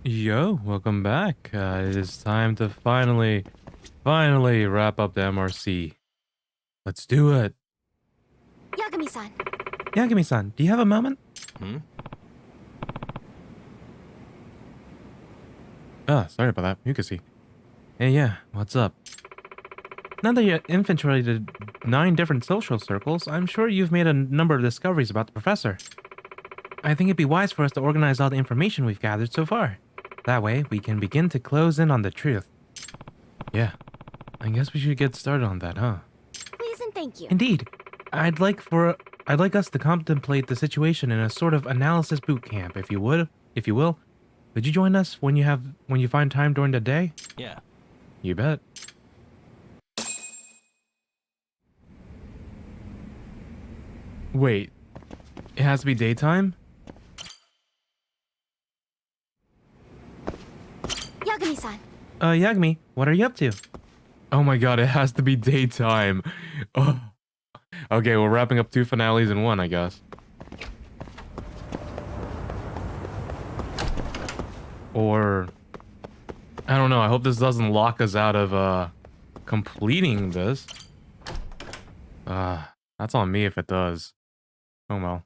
Yo, welcome back. It is time to finally wrap up the MRC. Let's do it. Yagami-san. Yagami-san, do you have a moment? Hmm? Ah, sorry about that. You can see. Hey, yeah, what's up? Now that you infiltrated 9 different social circles, I'm sure you've made a number of discoveries about the professor. I think it'd be wise for us to organize all the information we've gathered so far. That way, we can begin to close in on the truth. Yeah, I guess we should get started on that, huh? Please and thank you. Indeed. I'd like us to contemplate the situation in a sort of analysis boot camp, if you will. Would you join us when you find time during the day? Yeah. You bet. Wait. It has to be daytime? Yagami-san. Yagami, what are you up to? Oh my god, it has to be daytime. Oh. Okay, we're wrapping up 2 finales in one, I guess. Or I don't know, I hope this doesn't lock us out of completing this. That's on me if it does. Oh well.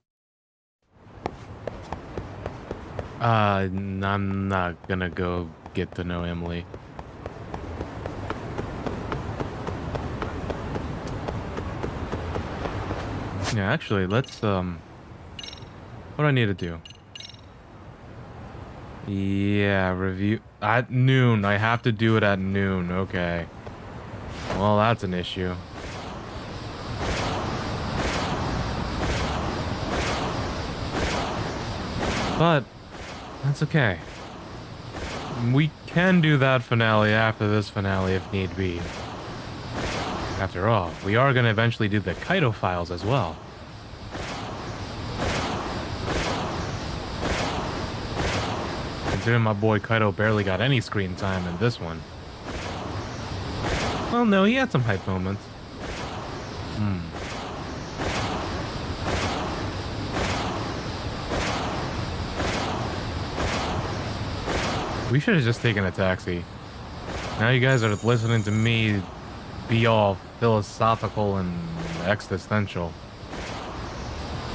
I'm not gonna go get to know Emily. Yeah, actually, let's, what do I need to do? Yeah, review, at noon, I have to do it at noon, okay. Well, that's an issue. But, that's okay. We can do that finale after this finale if need be. After all, we are gonna eventually do the Kaido files as well. Considering my boy Kaido barely got any screen time in this one. Well, no, he had some hype moments. We should have just taken a taxi. Now you guys are listening to me be all philosophical and existential.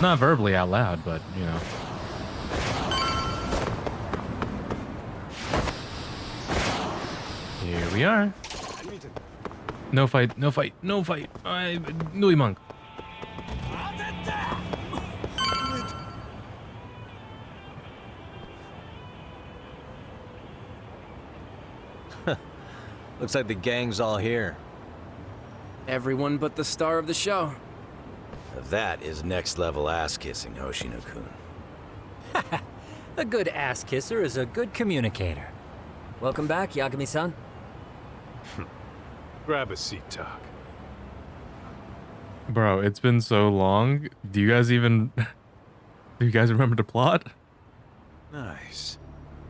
Not verbally out loud, but, you know. Here we are. No fight, no fight, no fight. Nui monk. Looks like the gang's all here. Everyone but the star of the show. That is next level ass kissing, Hoshino-kun. A good ass kisser is a good communicator. Welcome back, Yagami-san. Grab a seat, Talk. Bro, it's been so long. Do you guys remember the plot? Nice.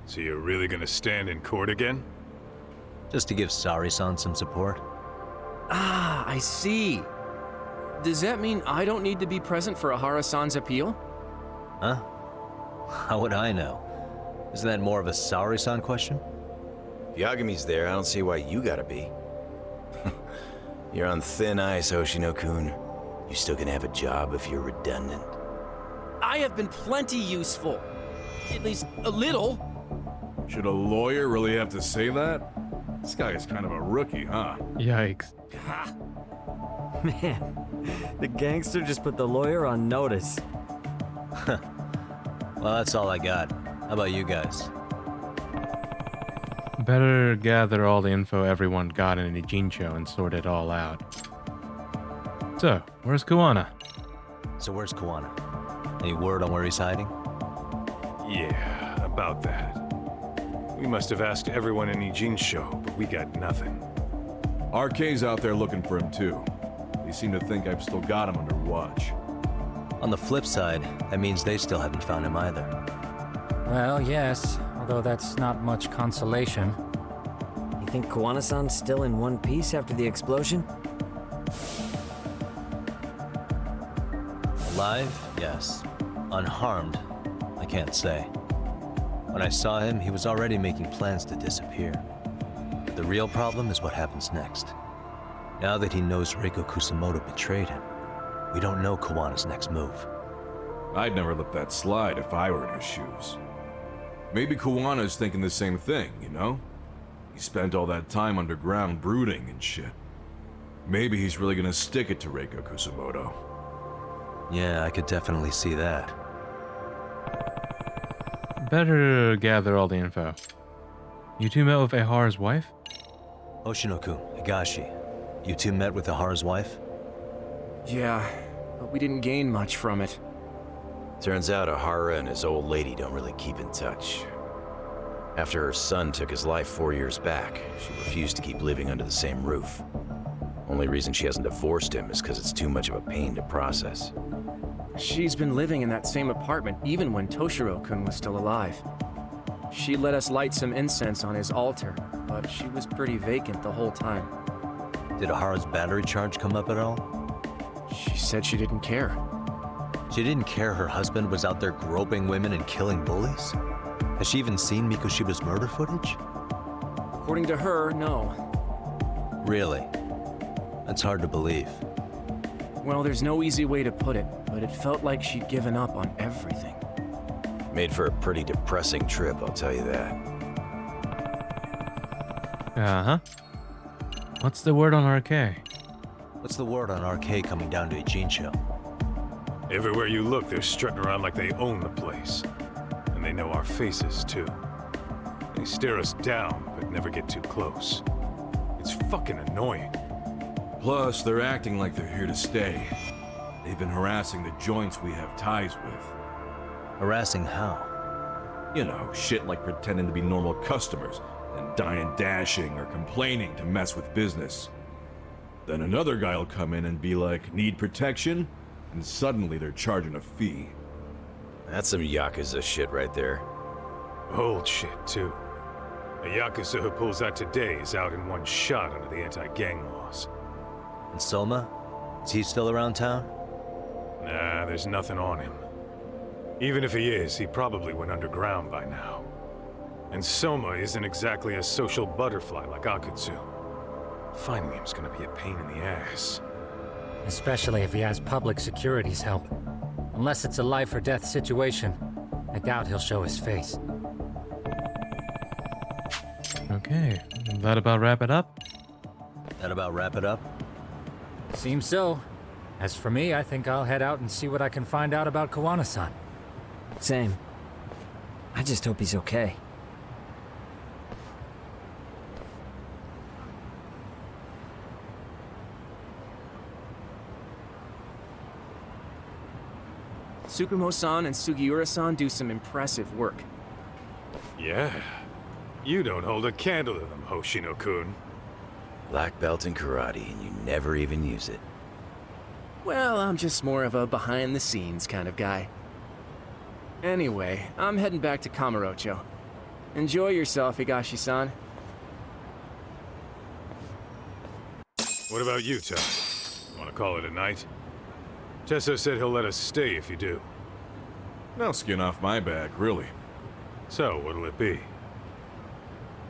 So you're really gonna stand in court again? Just to give Sari-san some support. Ah, I see. Does that mean I don't need to be present for Ahara-san's appeal? Huh? How would I know? Isn't that more of a Sari-san question? If Yagami's there, I don't see why you gotta be. You're on thin ice, Hoshino-kun. You still gonna have a job if you're redundant. I have been plenty useful. At least a little. Should a lawyer really have to say that? This guy is kind of a rookie, huh? Yikes. Man, the gangster just put the lawyer on notice. Well, that's all I got. How about you guys? Better gather all the info everyone got in the Jincho and sort it all out. So, where's Kuwana? So where's Kuwana? Any word on where he's hiding? Yeah, about that. We must have asked everyone in Ijin's show, but we got nothing. RK's out there looking for him too. They seem to think I've still got him under watch. On the flip side, that means they still haven't found him either. Well, yes, although that's not much consolation. You think Kuwana-san's still in one piece after the explosion? Alive? Yes. Unharmed? I can't say. When I saw him, he was already making plans to disappear. But the real problem is what happens next. Now that he knows Reiko Kusamoto betrayed him, we don't know Kawana's next move. I'd never let that slide if I were in his shoes. Maybe Kawana's thinking the same thing, you know? He spent all that time underground brooding and shit. Maybe he's really gonna stick it to Reiko Kusamoto. Yeah, I could definitely see that. Better gather all the info. You two met with Ehara's wife? Hoshino-kun, Higashi, you two met with Ahara's wife? Yeah, but we didn't gain much from it. Turns out Ahara and his old lady don't really keep in touch. After her son took his life 4 years back, she refused to keep living under the same roof. Only reason she hasn't divorced him is because it's too much of a pain to process. She's been living in that same apartment even when Toshiro-kun was still alive. She let us light some incense on his altar, but she was pretty vacant the whole time. Did Ahara's battery charge come up at all? She said she didn't care. She didn't care her husband was out there groping women and killing bullies? Has she even seen Mikoshiba's murder footage? According to her, no. Really? That's hard to believe. Well, there's no easy way to put it, but it felt like she'd given up on everything. Made for a pretty depressing trip, I'll tell you that. Uh-huh. What's the word on RK? What's the word on RK coming down to Ijincho? Everywhere you look, they're strutting around like they own the place. And they know our faces, too. They stare us down, but never get too close. It's fucking annoying. Plus, they're acting like they're here to stay. They've been harassing the joints we have ties with. Harassing how? You know, shit like pretending to be normal customers, and dying dashing or complaining to mess with business. Then another guy will come in and be like, need protection? And suddenly they're charging a fee. That's some Yakuza shit right there. Old shit, too. A Yakuza who pulls that today is out in one shot under the anti-gang laws. And Soma? Is he still around town? Nah, there's nothing on him. Even if he is, he probably went underground by now. And Soma isn't exactly a social butterfly like Akutsu. Finding him's gonna be a pain in the ass. Especially if he has public security's help. Unless it's a life or death situation, I doubt he'll show his face. Okay, that about wrap it up? That about wrap it up? Seems so. As for me, I think I'll head out and see what I can find out about Kawana-san. Same. I just hope he's okay. Tsukumo-san and Sugiura-san do some impressive work. Yeah. You don't hold a candle to them, Hoshino-kun. Black belt in karate, and you never even use it. Well, I'm just more of a behind-the-scenes kind of guy. Anyway, I'm heading back to Kamurocho. Enjoy yourself, Higashi-san. What about you, Todd? Wanna call it a night? Tesso said he'll let us stay if you do. No skin off my back, really. So, what'll it be?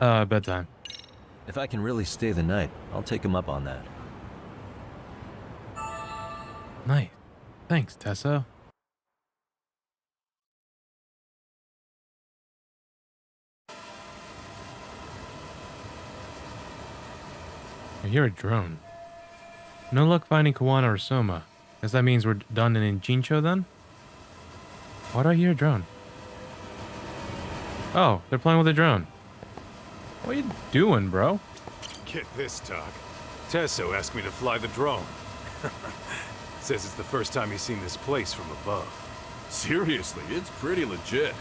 Bedtime. If I can really stay the night, I'll take him up on that. Nice. Thanks, Tessa. I hear a drone. No luck finding Kawana or Soma. Guess that means we're done in Jincho then? Why do I hear a drone? Oh, they're playing with a drone. What are you doing, bro? Get this, Todd. Tesso asked me to fly the drone. Says it's the first time he's seen this place from above. Seriously, it's pretty legit.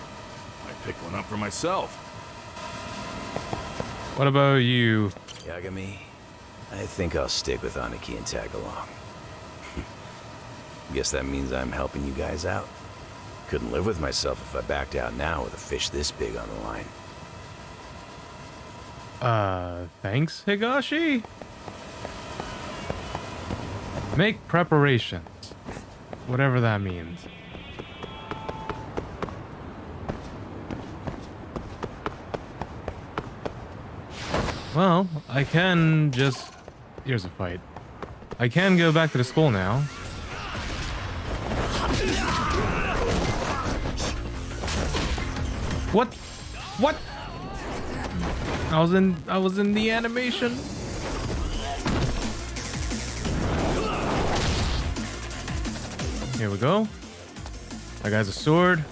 I picked one up for myself. What about you? Yagami, I think I'll stick with Aniki and tag along. Guess that means I'm helping you guys out. Couldn't live with myself if I backed out now with a fish this big on the line. Thanks, Higashi? Make preparations. Whatever that means. Well, I can just... Here's a fight. I can go back to the school now. What? What? I was in the animation. Here we go. That guy's a sword.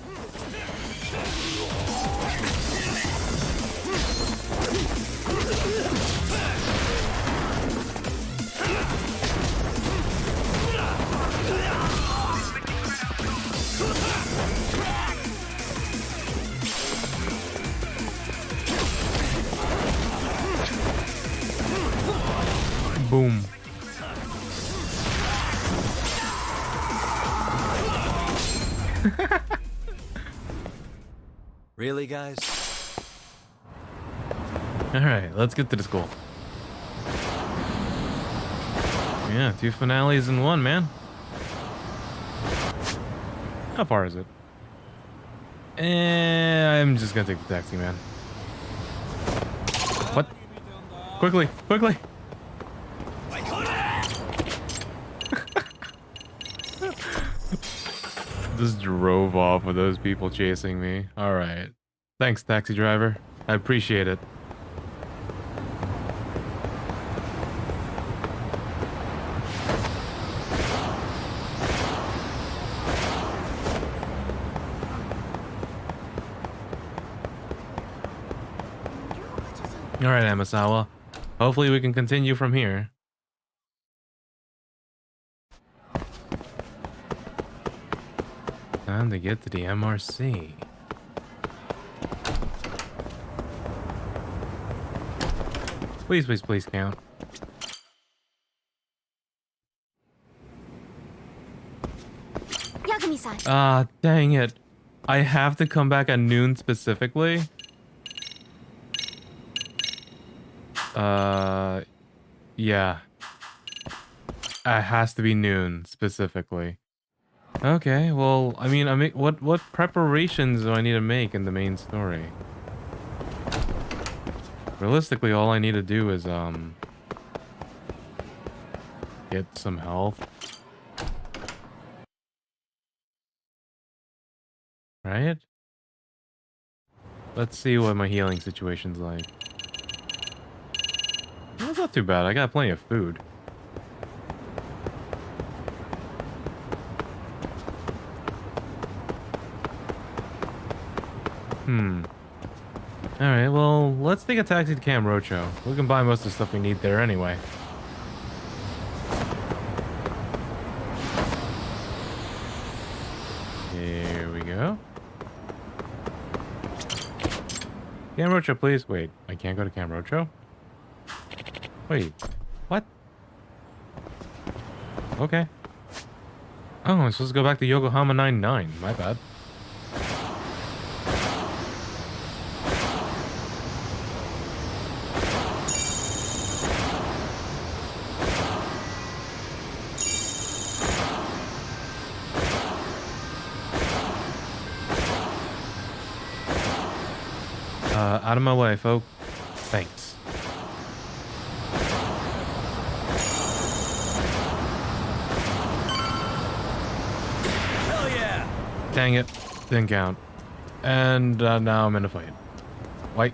Boom. Really, guys? Alright, let's get to the school. Yeah, 2 finales in 1, man. How far is it? I'm just gonna take the taxi, man. What? Quickly, quickly! Just drove off with those people chasing me. Alright. Thanks, taxi driver. I appreciate it. Alright, Amasawa. Hopefully we can continue from here. Time to get to the MRC. Please, please, please count. Yagami-san. Ah, dang it. I have to come back at noon specifically. Yeah. It has to be noon specifically. Okay, well, I mean, what preparations do I need to make in the main story? Realistically, all I need to do is get some health. Right? Let's see what my healing situation's like. That's not too bad. I got plenty of food. Alright, well, let's take a taxi to Camp Rocho. We can buy most of the stuff we need there anyway. Here we go. Camp Rocho, please. Wait, I can't go to Camp Rocho? Wait, what? Okay. Oh, I'm supposed to go back to Yokohama 99. My bad. Out of my way, folk. Thanks. Hell yeah! Dang it. Didn't count. And now I'm in a fight. Why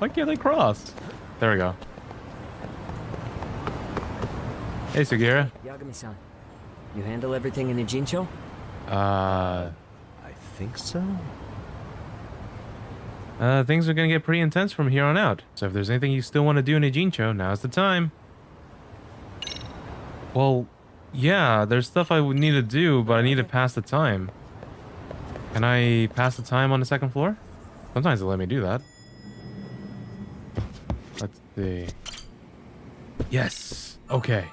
can't I cross? There we go. Hey, Sugira. Yagami-san, you handle everything in Ijincho? I think so. Things are gonna get pretty intense from here on out. So if there's anything you still want to do in Ijincho, now's the time. Well, yeah, there's stuff I would need to do, but I need to pass the time. Can I pass the time on the 2nd floor? Sometimes they let me do that. Let's see. Yes. Okay.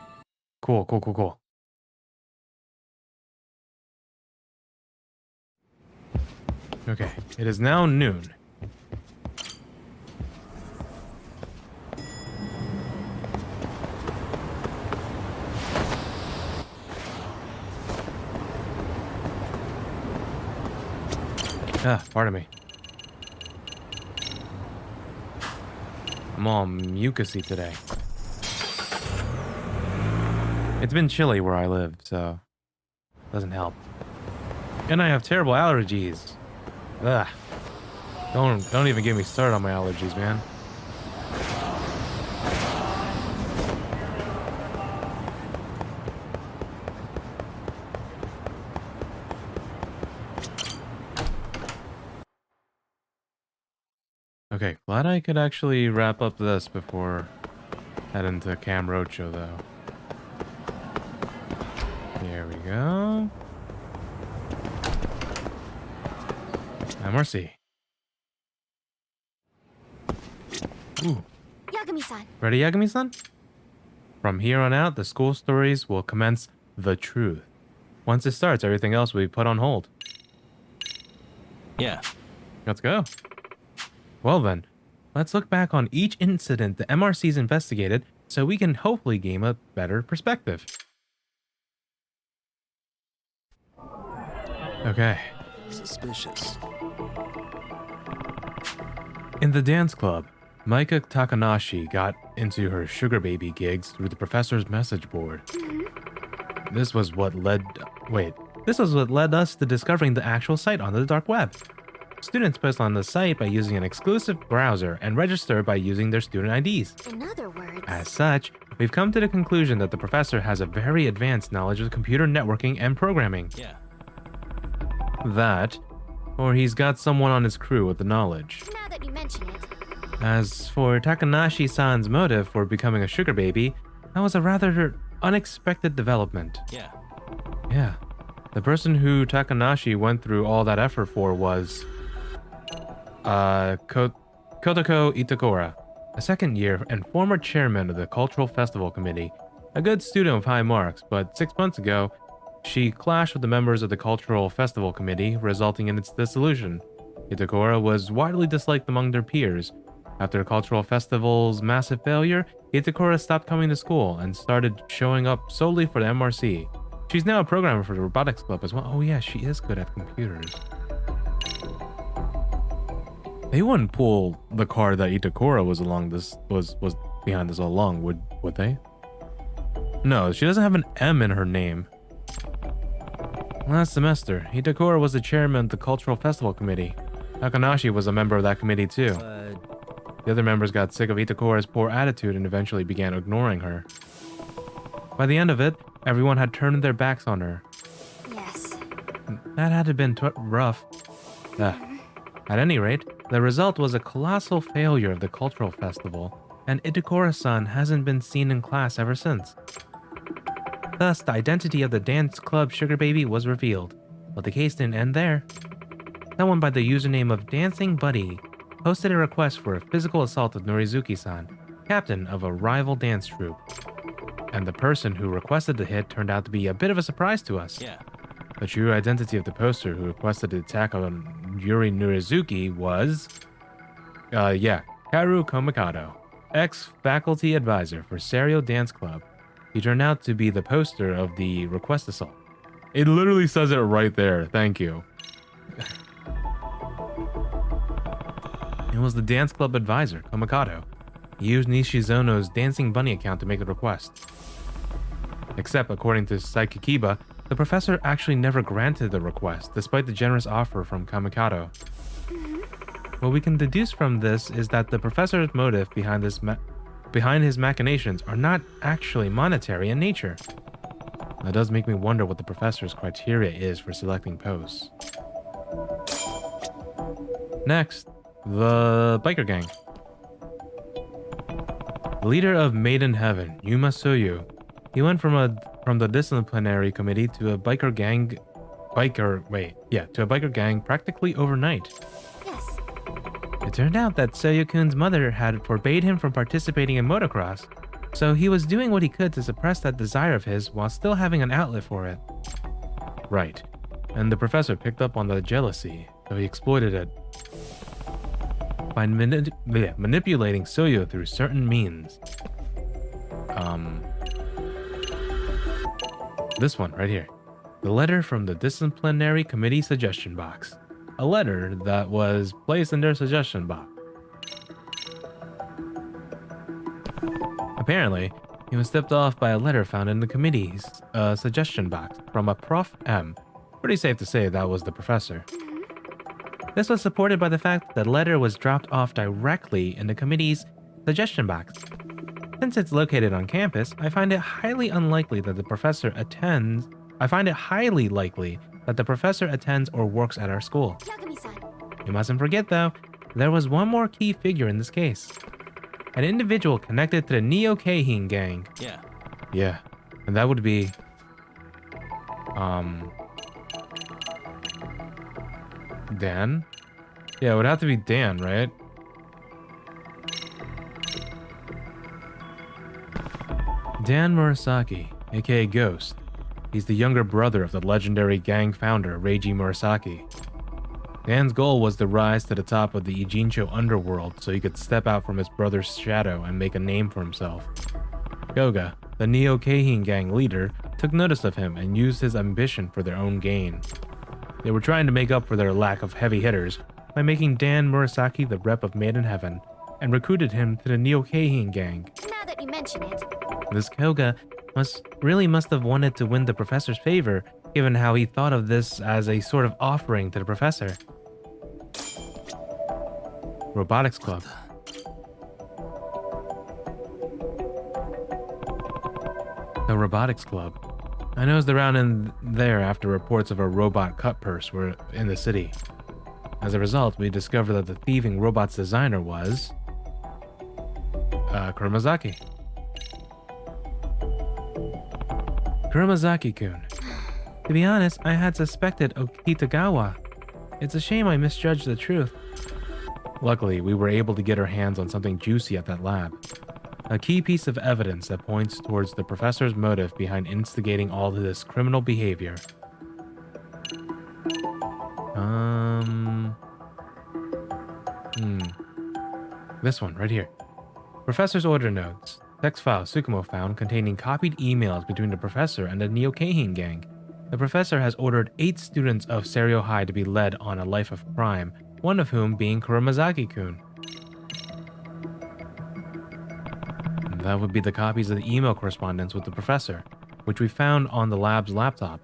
Cool, cool, cool, cool. Okay, it is now noon. Ah, pardon me. I'm all mucusy today. It's been chilly where I live, so doesn't help. And I have terrible allergies. Ugh. Don't even get me started on my allergies, man. Okay, glad I could actually wrap up this before heading to Cam Roadshow, though. There we go. MRC. Ooh. Yagami-san. Ready, Yagami-san? From here on out, the school stories will commence the truth. Once it starts, everything else will be put on hold. Yeah. Let's go. Well then, let's look back on each incident the MRC's investigated so we can hopefully gain a better perspective. Okay. Suspicious. In the dance club, Maika Takanashi got into her sugar baby gigs through the professor's message board. This was what led us to discovering the actual site on the dark web. Students post on the site by using an exclusive browser and register by using their student IDs. In other words, As such, we've come to the conclusion that the professor has a very advanced knowledge of computer networking and programming. Yeah. That, or he's got someone on his crew with the knowledge. now that you mention it, As for Takanashi-san's motive for becoming a sugar baby, that was a rather unexpected development. Yeah. Yeah. The person who Takanashi went through all that effort for was Kotoko Itakura, a second year and former chairman of the Cultural Festival Committee. A good student with high marks, but 6 months ago, she clashed with the members of the Cultural Festival Committee, resulting in its dissolution. Itakura was widely disliked among their peers. After the Cultural Festival's massive failure, Itakura stopped coming to school and started showing up solely for the MRC. She's now a programmer for the Robotics Club as well. Oh yeah, she is good at computers. They wouldn't pull the card that Itakura was behind this all along, would they? No, she doesn't have an M in her name. Last semester, Itakura was the chairman of the Cultural Festival Committee. Takanashi was a member of that committee too. The other members got sick of Itakura's poor attitude and eventually began ignoring her. By the end of it, everyone had turned their backs on her. yes. That had been rough. At any rate, the result was a colossal failure of the cultural festival, and Itakura-san hasn't been seen in class ever since. Thus, the identity of the dance club sugar baby was revealed, but the case didn't end there. Someone by the username of Dancing Buddy posted a request for a physical assault of Norizuki-san, captain of a rival dance troupe. And the person who requested the hit turned out to be a bit of a surprise to us. Yeah. The true identity of the poster who requested the attack on Yuri Norizuki was... Karu Komikado, ex-faculty advisor for Serio Dance Club. He turned out to be the poster of the request assault. It literally says it right there. Thank you. It was the dance club advisor, Komikado. He used Nishizono's Dancing Bunny account to make the request. Except, according to Saikikiba, the professor actually never granted the request, despite the generous offer from Komikado. What we can deduce from this is that the professor's motive behind his machinations are not actually monetary in nature. That does make me wonder what the professor's criteria is for selecting posts. Next, the biker gang. The leader of Maiden Heaven, Yuma Soyu, he went from the disciplinary committee to a biker gang practically overnight. Yes. It turned out that Soyu-kun's mother had forbade him from participating in motocross, so he was doing what he could to suppress that desire of his while still having an outlet for it. Right, and the professor picked up on the jealousy, so he exploited it by manipulating Soyu through certain means. This one right here. The letter from the disciplinary committee suggestion box. A letter that was placed in their suggestion box. Apparently, he was tipped off by a letter found in the committee's suggestion box from a Prof M. Pretty safe to say that was the professor. This was supported by the fact that the letter was dropped off directly in the committee's suggestion box. Since it's located on campus, I find it highly likely that the professor attends or works at our school. Yagami-san. You mustn't forget though, there was one more key figure in this case. An individual connected to the Neo-Keihin gang. Yeah, and that would be... Dan? Yeah, it would have to be Dan, right? Dan Murasaki, aka Ghost. He's the younger brother of the legendary gang founder, Reiji Murasaki. Dan's goal was to rise to the top of the Ijincho underworld so he could step out from his brother's shadow and make a name for himself. Koga, the Neo-Keihin gang leader, took notice of him and used his ambition for their own gain. They were trying to make up for their lack of heavy hitters by making Dan Murasaki the rep of Made in Heaven and recruited him to the Neo-Keihin gang. Now that you mention it, This Koga must have wanted to win the professor's favor, given how he thought of this as a sort of offering to the professor. Robotics Club. The Robotics Club. I nosed around in there after reports of a robot cut purse were in the city. As a result, we discovered that the thieving robot's designer was... Kuromazaki. Kuromazaki-kun. To be honest, I had suspected Okitagawa. It's a shame I misjudged the truth. Luckily, we were able to get our hands on something juicy at that lab. A key piece of evidence that points towards the professor's motive behind instigating all of this criminal behavior. This one, right here. Professor's order notes. Text file Tsukumo found containing copied emails between the professor and the Neo-Keihin gang. The professor has ordered 8 students of Serio High to be led on a life of crime, one of whom being Kuromazaki-kun. That would be the copies of the email correspondence with the professor, which we found on the lab's laptop.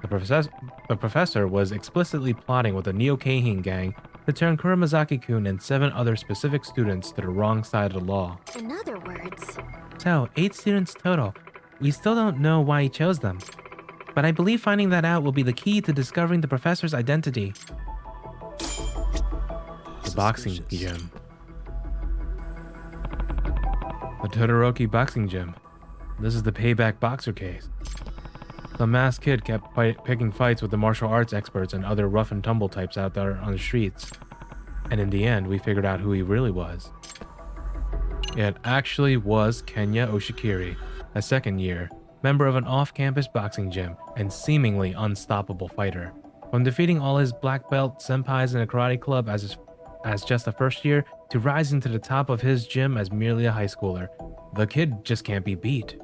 The professor was explicitly plotting with the Neo-Keihin gang to turn Kuromazaki-kun and 7 other specific students to the wrong side of the law. in other words, So, 8 students total. We still don't know why he chose them. But I believe finding that out will be the key to discovering the professor's identity. The boxing gym. The Todoroki boxing gym. This is the payback boxer case. Some masked kid kept picking fights with the martial arts experts and other rough and tumble types out there on the streets. And in the end, we figured out who he really was. It actually was Kenya Oshikiri, a second year, member of an off-campus boxing gym and seemingly unstoppable fighter. From defeating all his black belt senpais in a karate club as just a first year to rising to the top of his gym as merely a high schooler, the kid just can't be beat.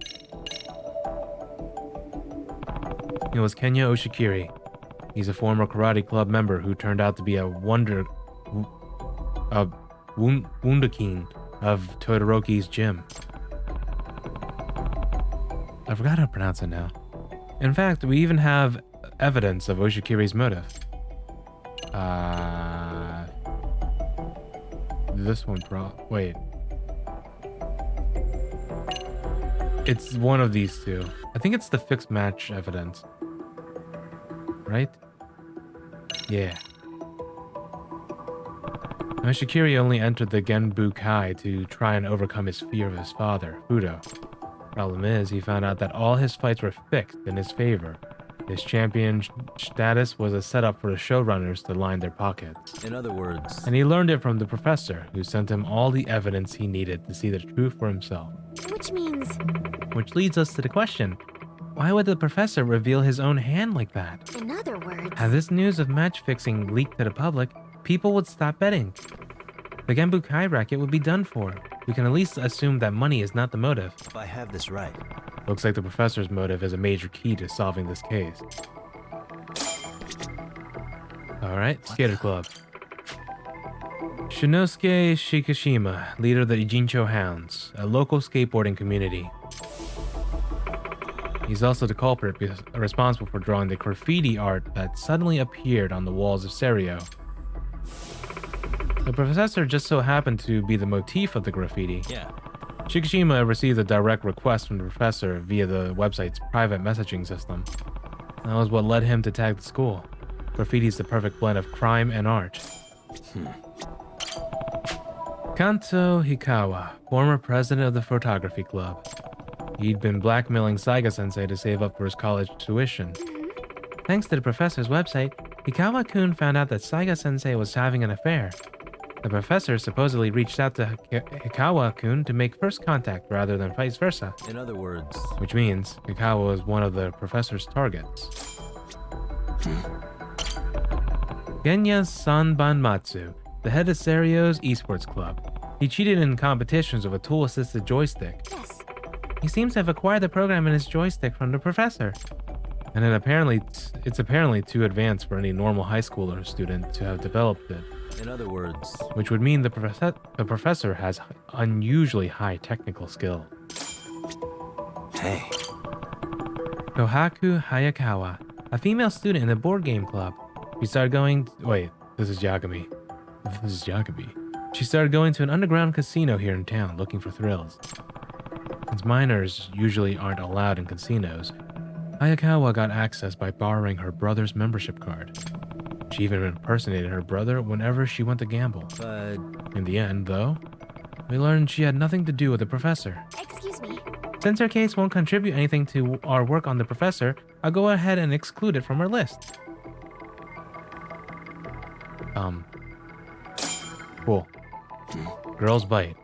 It was Kenya Oshikiri. He's a former karate club member who turned out to be a wunderkind of Todoroki's gym. I forgot how to pronounce it now. In fact, we even have evidence of Oshikiri's motive. This one wait. It's one of these two. I think it's the fixed match evidence. Right? Yeah. Oshikiri only entered the Genbukai to try and overcome his fear of his father, Fudo. Problem is, he found out that all his fights were fixed in his favor. His champion status was a setup for the showrunners to line their pockets. In other words, And he learned it from the professor, who sent him all the evidence he needed to see the truth for himself. which means, Which leads us to the question, why would the professor reveal his own hand like that? in other words, Had this news of match fixing leaked to the public, people would stop betting. The Genbukai racket would be done for. We can at least assume that money is not the motive. if I have this right, Looks like the professor's motive is a major key to solving this case. Alright, Skater Club. Shinosuke Shikishima, leader of the Jincho Hounds, a local skateboarding community. He's also the culprit responsible for drawing the graffiti art that suddenly appeared on the walls of Serio. The professor just so happened to be the motif of the graffiti. Yeah. Shikishima received a direct request from the professor via the website's private messaging system. That was what led him to tag the school. Graffiti is the perfect blend of crime and art. Kanto Hikawa, former president of the photography club. He'd been blackmailing Saiga-sensei to save up for his college tuition. Thanks to the professor's website, Hikawa-kun found out that Saiga-sensei was having an affair. The professor supposedly reached out to Hikawa-kun to make first contact rather than vice versa. In other words, Which means Hikawa was one of the professor's targets. Genya Sanbanmatsu, the head of Serio's esports club. He cheated in competitions with a tool-assisted joystick. Yes. He seems to have acquired the program in his joystick from the professor. And then it's apparently too advanced for any normal high schooler student to have developed it. in other words, Which would mean the professor has unusually high technical skill. hey, Kohaku Hayakawa, a female student in the board game club. She started going... Wait, this is Yagami. She started going to an underground casino here in town looking for thrills. Since minors usually aren't allowed in casinos, Hayakawa got access by borrowing her brother's membership card. She even impersonated her brother whenever she went to gamble. but In the end, though, we learned she had nothing to do with the professor. Excuse me. Since her case won't contribute anything to our work on the professor, I'll go ahead and exclude it from our list. Cool. Girls Bite.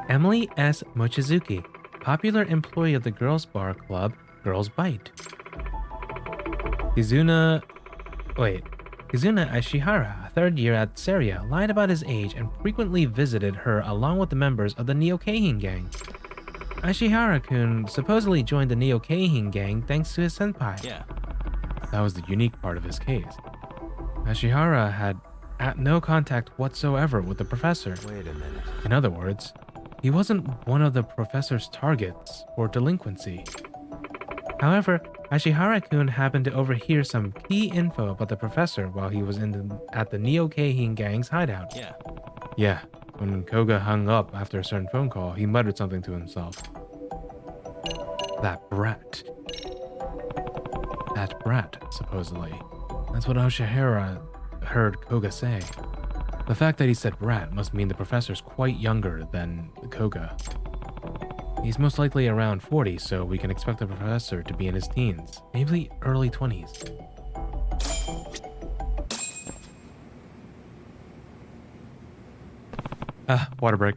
Emily S. Mochizuki, popular employee of the girls bar club Girls Bite. Kizuna Ashihara, a third year at Seria, lied about his age and frequently visited her along with the members of the Neo-Keihin gang. Ashihara-kun supposedly joined the Neo-Keihin gang thanks to his senpai. yeah. That was the unique part of his case. Ashihara had no contact whatsoever with the professor. Wait a minute. In other words, he wasn't one of the professor's targets for delinquency. However, Ashihara-kun happened to overhear some key info about the professor while he was at the Neo-Keihin gang's hideout. Yeah. Yeah, when Koga hung up after a certain phone call, he muttered something to himself. That brat, supposedly. That's what Ashihara heard Koga say. The fact that he said brat must mean the professor's quite younger than Koga. He's most likely around 40, so we can expect the professor to be in his teens, maybe early 20s. Water break.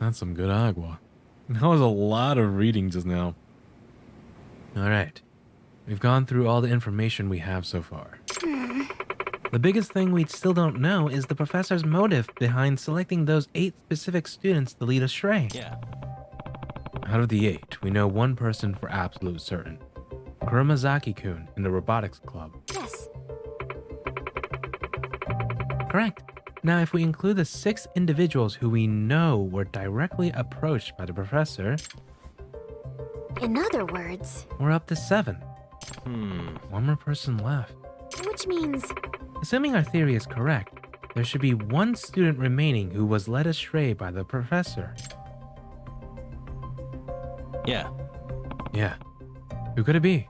That's some good agua. That was a lot of reading just now. Alright. We've gone through all the information we have so far. The biggest thing we still don't know is the professor's motive behind selecting those 8 specific students to lead astray. Yeah. Out of the 8, we know one person for absolute certain. Kuromazaki-kun in the robotics club. Yes. Correct. Now, if we include the 6 individuals who we know were directly approached by the professor, In other words, we're up to 7. One more person left. which means Assuming our theory is correct, there should be 1 student remaining who was led astray by the professor. Yeah. Yeah. Who could it be?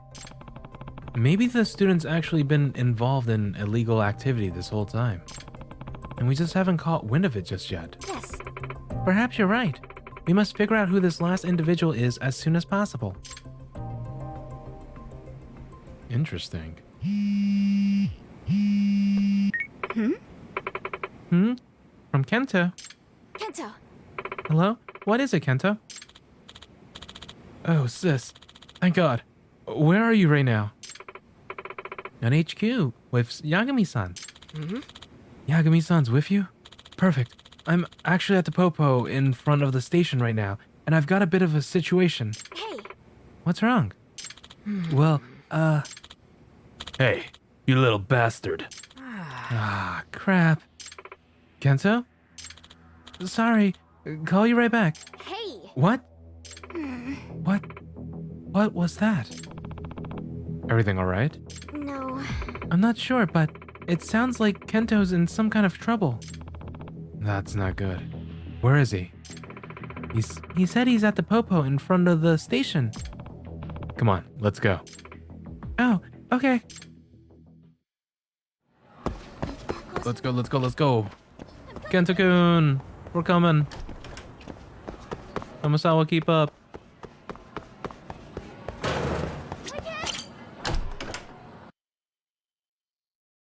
Maybe the student's actually been involved in illegal activity this whole time, and we just haven't caught wind of it just yet. yes. Perhaps you're right. We must figure out who this last individual is as soon as possible. Interesting. From Kento. Kento. Hello? What is it, Kento? Oh, sis. Thank God. Where are you right now? on HQ with Yagami-san. Yagami-san's with you? Perfect. I'm actually at the Popo in front of the station right now, and I've got a bit of a situation. Hey, What's wrong? Well, Hey, you little bastard. Ah, crap. Kento? Sorry. Call you right back. hey. What? What was that? Everything alright? No. I'm not sure, but it sounds like Kento's in some kind of trouble. That's not good. Where is he? He said he's at the Popo in front of the station. Come on, let's go. Oh, okay. Let's go. Kento-kun, we're coming. Tomosawa, keep up.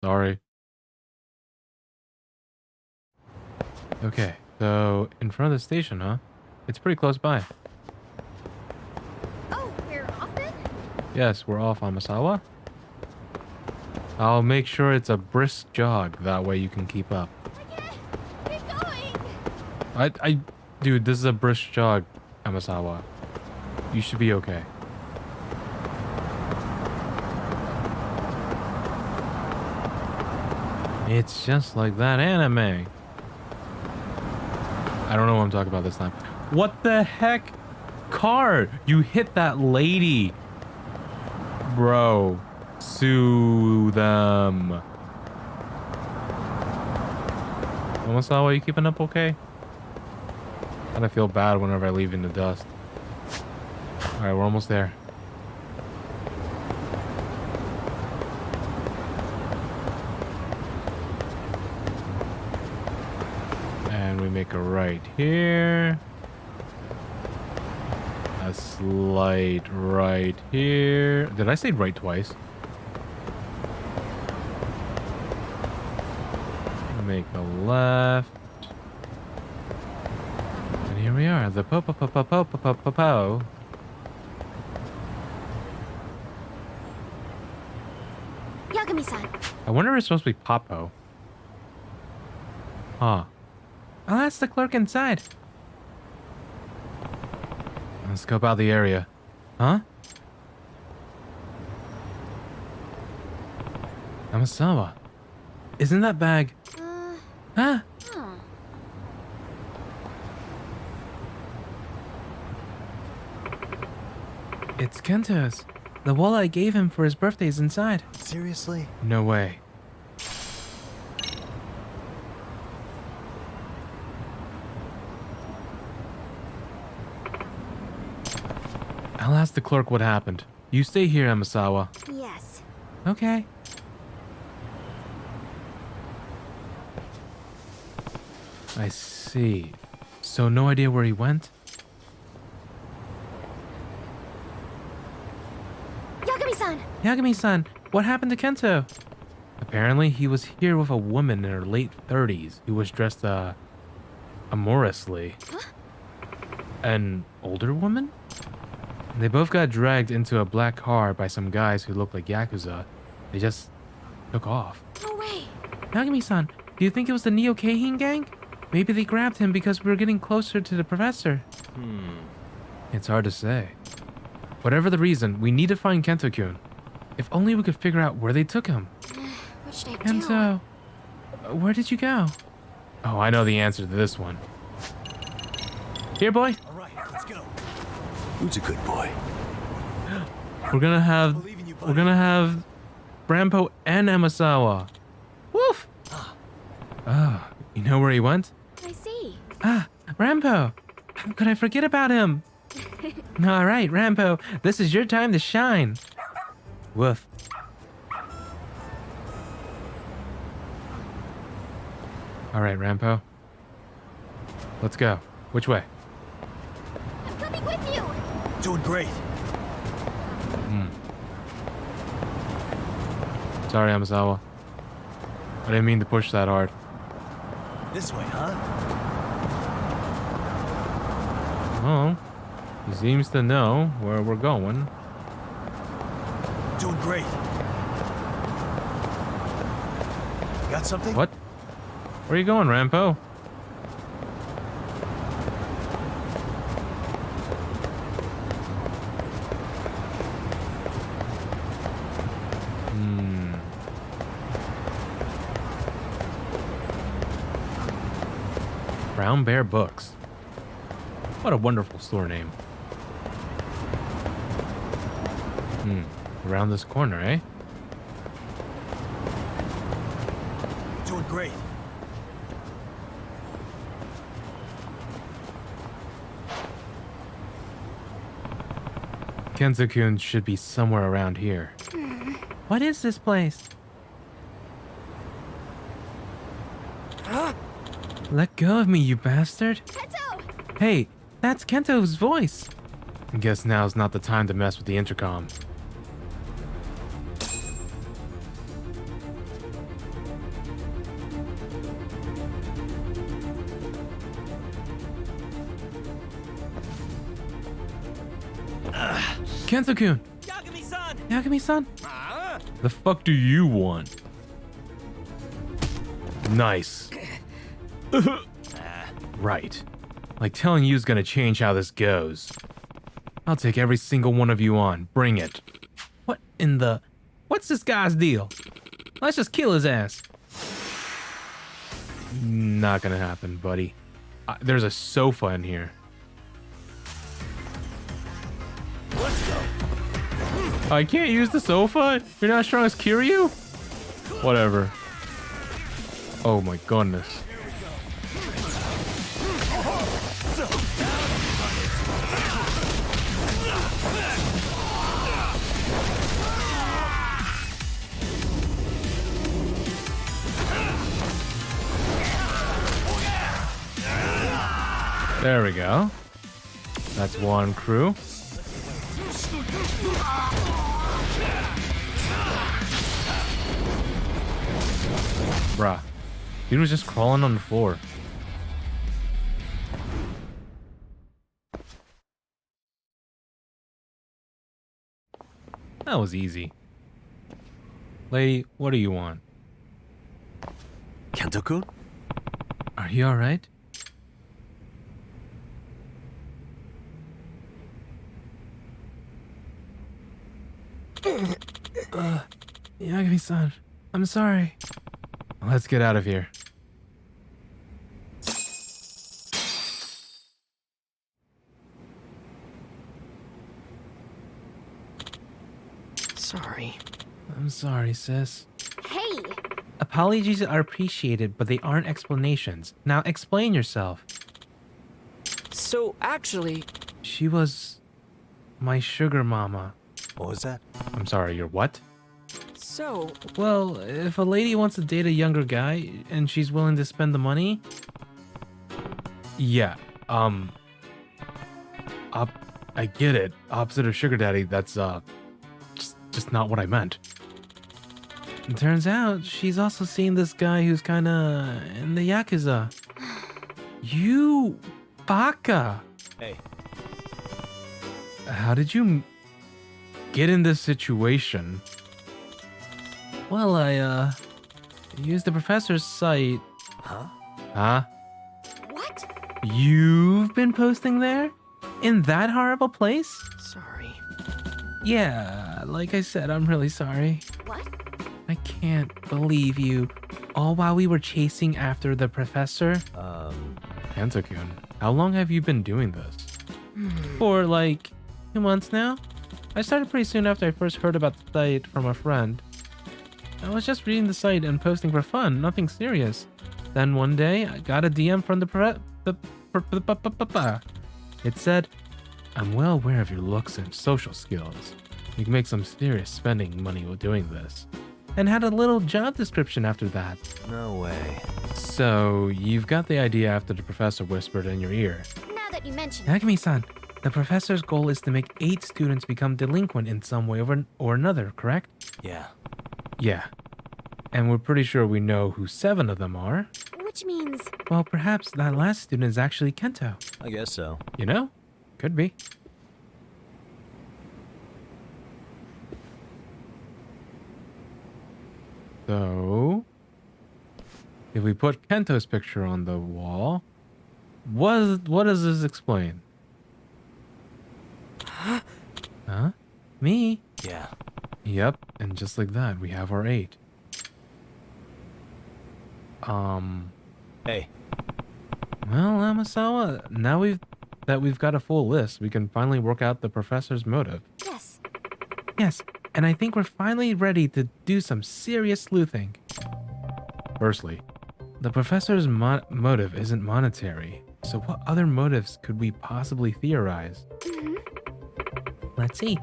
Sorry. Okay, so in front of the station, huh? It's pretty close by. Oh, we're off then? Yes, we're off, Amasawa. I'll make sure it's a brisk jog. That way you can keep up. Keep going. Dude, this is a brisk jog, Amasawa. You should be okay. It's just like that anime. I don't know what I'm talking about this time. What the heck? Car! You hit that lady! Bro. Sue them. Tomosawa, you keeping up okay? Kinda feel bad whenever I leave in the dust. Alright, we're almost there. And we make a right here. A slight right here. Did I say right twice? Make a left. And here we are, the po. Yagami-san. I wonder if it's supposed to be Popo. Huh. I'll ask the clerk inside. Let's scope out the area. Huh? Amasawa. Isn't that bag... Huh? Huh. It's Kento's. The wallet I gave him for his birthday is inside. Seriously? No way. I'll ask the clerk what happened. You stay here, Amasawa. Yes. Okay. I see. So no idea where he went? Yagami-san. Yagami-san, what happened to Kento? Apparently, he was here with a woman in her late 30s who was dressed, amorously. Huh? An older woman? They both got dragged into a black car by some guys who looked like Yakuza. They just took off. No way. Yagami-san, do you think it was the Neo Keihin gang? Maybe they grabbed him because we were getting closer to the professor. It's hard to say. Whatever the reason, we need to find Kento-kun. If only we could figure out where they took him. What should I do? Kento, where did you go? Oh, I know the answer to this one. Here, boy. All right, let's go. Who's a good boy? We're gonna have Rampo and Amasawa. Woof! Oh, you know where he went? I see. Ah, Rampo! How could I forget about him? All right, Rampo, this is your time to shine. Woof. All right, Rampo. Let's go. Which way? I'm coming with you. Doing great. Sorry, Amasawa. I didn't mean to push that hard. This way, huh? Oh, he seems to know where we're going. Doing great. got something? What? Where are you going, Rampo? Brown Bear Books. What a wonderful store name. Around this corner, eh? Doing great. Kenzo-kun should be somewhere around here. What is this place? Let go of me, you bastard. Kento! Hey, that's Kento's voice. I guess now's not the time to mess with the intercom. Kenzo-kun! Yagami-san! Yagami-san? The fuck do you want? Nice. Right. Like telling you's gonna change how this goes. I'll take every single one of you on. Bring it. What in the... What's this guy's deal? Let's just kill his ass. Not gonna happen, buddy. There's a sofa in here. Let's go. I can't use the sofa? You're not as strong as Kiryu? Whatever. Oh my goodness. There we go. That's one crew. Bruh. Dude was just crawling on the floor. That was easy. Lady, what do you want? Kento-kun? Are you alright? Yagami-san, I'm sorry. Let's get out of here. Sorry. I'm sorry, sis. Hey! Apologies are appreciated, but they aren't explanations. Now explain yourself. So, actually, She was my sugar mama. What was that? I'm sorry, your what? so, Well, if a lady wants to date a younger guy and she's willing to spend the money, yeah, I get it. Opposite of sugar daddy, that's just not what I meant. It turns out she's also seen this guy who's kinda in the Yakuza. You baka! Hey. How did you get in this situation? Well, I used the professor's site. Huh? Huh? What? You've been posting there? In that horrible place? sorry. Yeah, like I said, I'm really sorry. What? I can't believe you. All while we were chasing after the professor? Kenzo-kun, how long have you been doing this? For like 2 months now? I started pretty soon after I first heard about the site from a friend. I was just reading the site and posting for fun, nothing serious. Then one day, I got a DM from It said, I'm well aware of your looks and social skills. You can make some serious spending money with doing this. And had a little job description after that. No way. So, you've got the idea after the professor whispered in your ear. Now that you mention it. Yagami-san, the professor's goal is to make 8 students become delinquent in some way or another, correct? Yeah. Yeah. And we're pretty sure we know who 7 of them are. Which means... Well, perhaps that last student is actually Kento. I guess so. You know? Could be. So... if we put Kento's picture on the wall, what does this explain? Huh? Me? Yeah. Yep, and just like that, we have our 8. Hey, Well, Amasawa, now we've got a full list, we can finally work out the professor's motive. Yes. Yes, and I think we're finally ready to do some serious sleuthing. Firstly, the professor's motive isn't monetary, so what other motives could we possibly theorize? Let's see.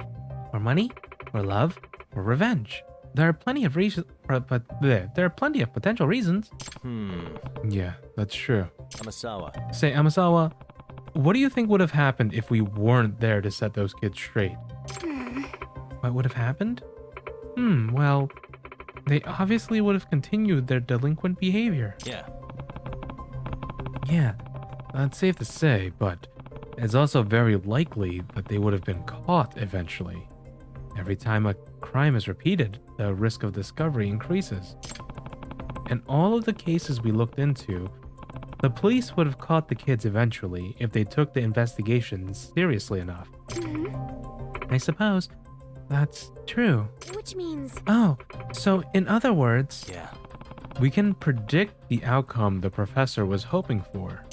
For money? For love? For revenge? There are plenty of reasons, but there are plenty of potential reasons. Yeah, that's true. Amasawa. Say, Amasawa, what do you think would have happened if we weren't there to set those kids straight? What would have happened? Well, they obviously would have continued their delinquent behavior. Yeah. Yeah, that's safe to say, but it's also very likely that they would have been caught eventually. Every time a crime is repeated, the risk of discovery increases. In all of the cases we looked into, the police would have caught the kids eventually if they took the investigations seriously enough. I suppose that's true. Which means... Oh, so in other words, Yeah. we can predict the outcome the professor was hoping for.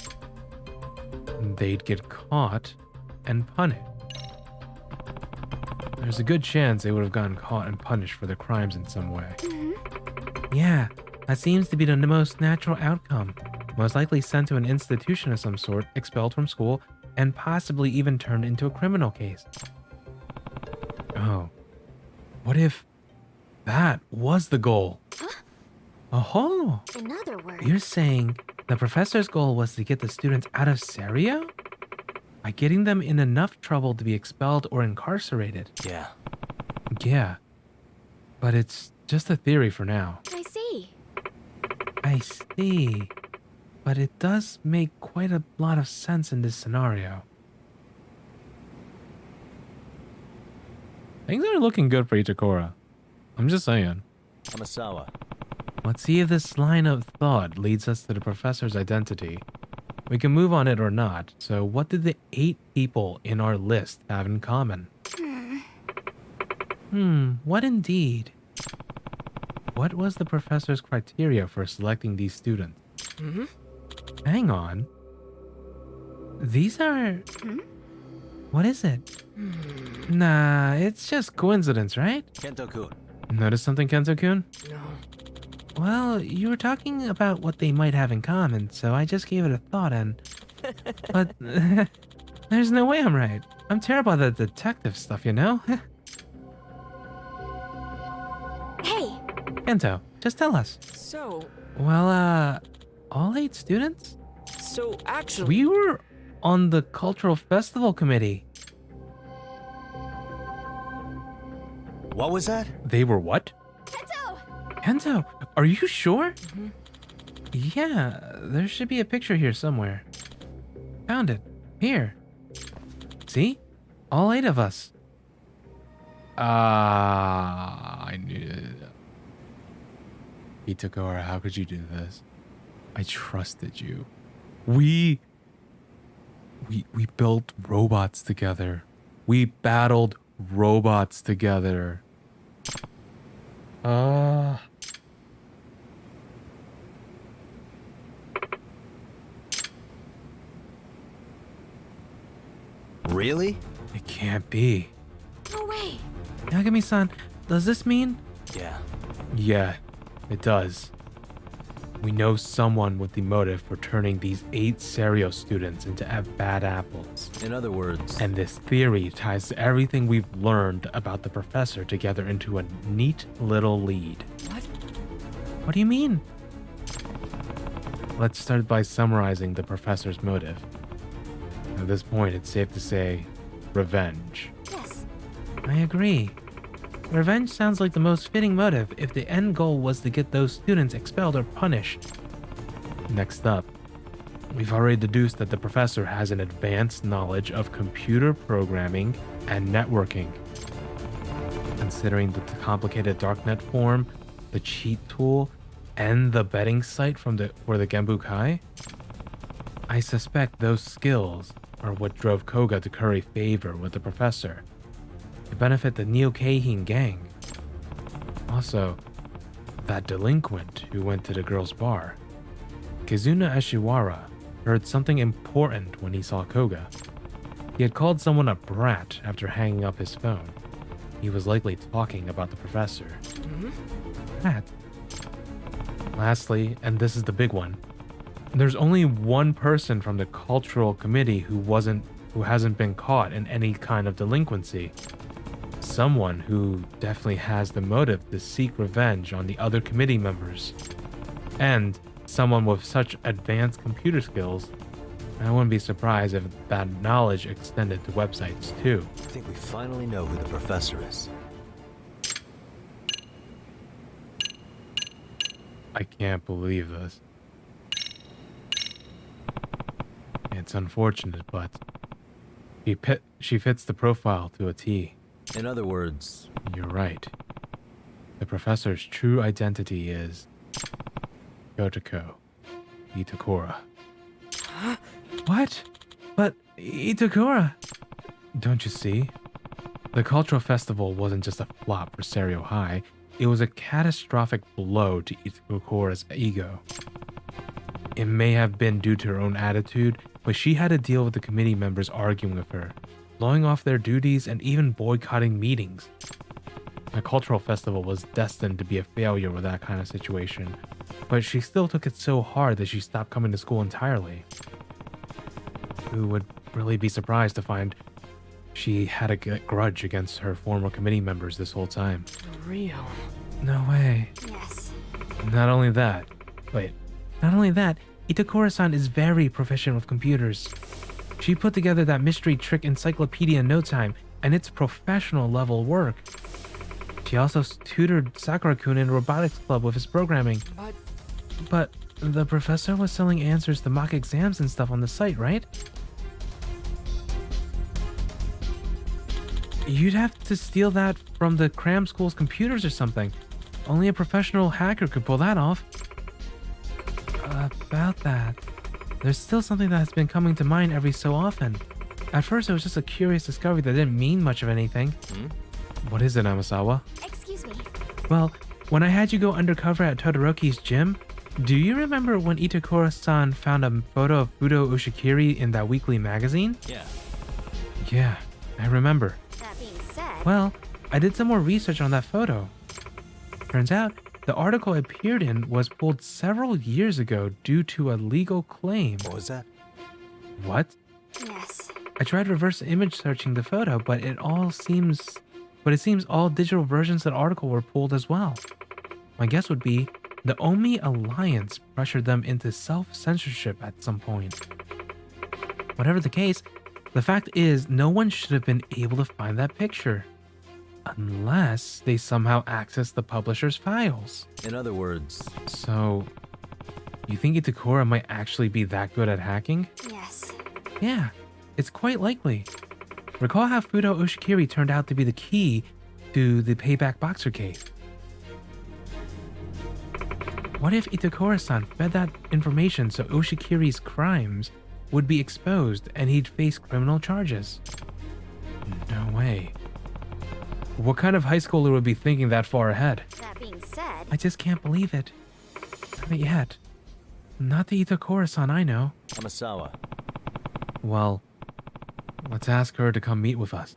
They'd get caught and punished. There's a good chance they would have gotten caught and punished for their crimes in some way. Yeah, that seems to be the most natural outcome. Most likely sent to an institution of some sort, expelled from school, and possibly even turned into a criminal case. Oh, what if that was the goal? Oh, In other words... you're saying the professor's goal was to get the students out of Serio? By getting them in enough trouble to be expelled or incarcerated. Yeah. Yeah, but it's just a theory for now. I see. I see, but it does make quite a lot of sense in this scenario. Things are looking good for Ichikura. I'm just saying. Amasawa. Let's see if this line of thought leads us to the professor's identity. We can move on it or not, so what did the 8 people in our list have in common? What indeed? What was the professor's criteria for selecting these students? Hang on. These are... What is it? Nah, it's just coincidence, right? Kento-kun. Notice something, Kento-kun? No. Well, you were talking about what they might have in common, so I just gave it a thought and... But... there's no way I'm right. I'm terrible at the detective stuff, you know? Hey! Kento, just tell us. So, Well, all 8 students? actually... We were on the cultural festival committee. What was that? They were what? Kento! Kento, are you sure? Yeah, there should be a picture here somewhere. Found it. Here. See? All 8 of us. I knew it. Itakura, how could you do this? I trusted you. We built robots together. We battled robots together. Really? It can't be. No way! Yagami-san, does this mean? Yeah. Yeah, it does. We know someone with the motive for turning these 8 Serio students into bad apples. In other words... And this theory ties everything we've learned about the professor together into a neat little lead. What? What do you mean? Let's start by summarizing the professor's motive. At this point, it's safe to say revenge. Yes. I agree. Revenge sounds like the most fitting motive if the end goal was to get those students expelled or punished. Next up, we've already deduced that the professor has an advanced knowledge of computer programming and networking. Considering the complicated darknet form, the cheat tool, and the betting site for the Genbukai? I suspect those skills are what drove Koga to curry favor with the professor to benefit the Neo-Keihin gang. Also, that delinquent who went to the girls' bar, Kizuna Ashiwara, heard something important when he saw Koga. He had called someone a brat after hanging up his phone. He was likely talking about the professor. Brat? Lastly, and this is the big one, there's only one person from the cultural committee who hasn't been caught in any kind of delinquency. Someone who definitely has the motive to seek revenge on the other committee members. And someone with such advanced computer skills, I wouldn't be surprised if that knowledge extended to websites too. I think we finally know who the professor is. I can't believe this. It's unfortunate, but she fits the profile to a T. In other words, You're right. The professor's true identity is Yotoko Itakura. What? But Itakura? Don't you see? The cultural festival wasn't just a flop for Serio High, it was a catastrophic blow to Itakura's ego. It may have been due to her own attitude, but she had to deal with the committee members arguing with her, blowing off their duties, and even boycotting meetings. A cultural festival was destined to be a failure with that kind of situation, but she still took it so hard that she stopped coming to school entirely. Who would really be surprised to find she had a grudge against her former committee members this whole time? For real. No way. Yes. Not only that, Itakura-san is very proficient with computers. She put together that mystery trick encyclopedia in no time, and it's professional level work. She also tutored Sakura-kun in robotics club with his programming. But the professor was selling answers to mock exams and stuff on the site, right? You'd have to steal that from the cram school's computers or something. Only a professional hacker could pull that off. About that, there's still something that has been coming to mind every so often. At first, it was just a curious discovery that didn't mean much of anything. What is it, Amasawa? Excuse me. Well, when I had you go undercover at Todoroki's gym, do you remember when Itakura-san found a photo of Fudo Ushikiri in that weekly magazine? Yeah, I remember. That being said, Well, I did some more research on that photo. Turns out, the article it appeared in was pulled several years ago due to a legal claim. what was that? What? yes. I tried reverse image searching the photo, but it seems all digital versions of the article were pulled as well. My guess would be the Omi Alliance pressured them into self-censorship at some point. Whatever the case, the fact is no one should have been able to find that picture. Unless they somehow accessed the publisher's files. In other words, So, you think Itakura might actually be that good at hacking? Yes. Yeah, it's quite likely. Recall how Fudo Ushikiri turned out to be the key to the Payback Boxer case. What if Itakura-san fed that information so Ushikiri's crimes would be exposed and he'd face criminal charges? No way. What kind of high schooler would be thinking that far ahead? That being said, I just can't believe it. Not yet. Not the Itakura-san I know. Amasawa, Well, let's ask her to come meet with us.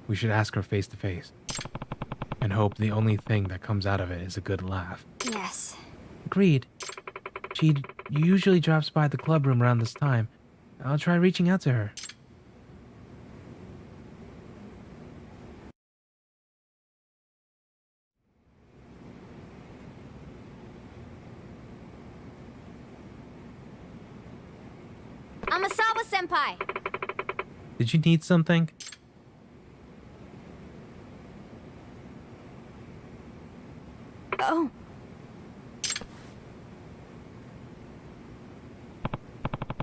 We should ask her face to face. And hope the only thing that comes out of it is a good laugh. yes. Agreed. She usually drops by the club room around this time. I'll try reaching out to her. Amasawa-senpai! Did you need something? Oh,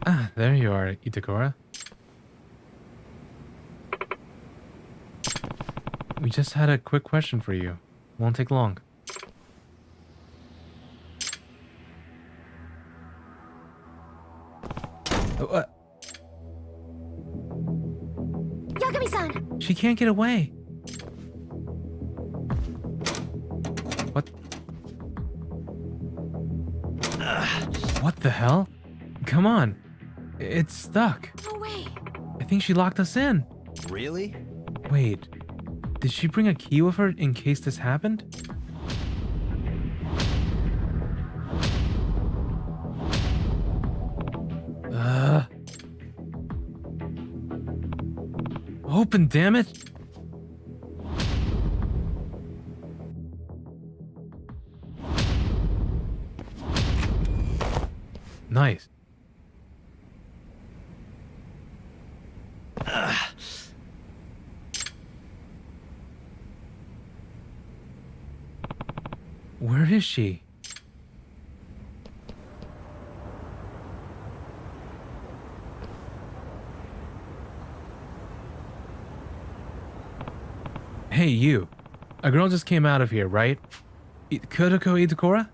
Ah, there you are, Itakura. We just had a quick question for you. Won't take long. Yagami-san! She can't get away. What? What the hell? Come on. It's stuck. No way! I think she locked us in. Really? Wait. Did she bring a key with her in case this happened? Open, damn it! Nice. Where is she? Hey, you. A girl just came out of here, right? Kodako Itakura?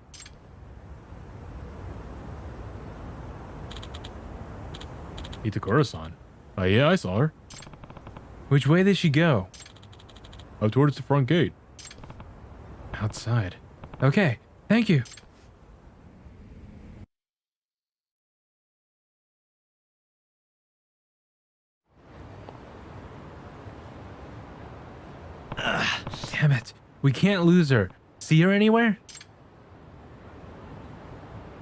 Itakura-san. Yeah, I saw her. Which way did she go? Up towards the front gate. Outside. Okay, thank you. Damn it. We can't lose her. See her anywhere?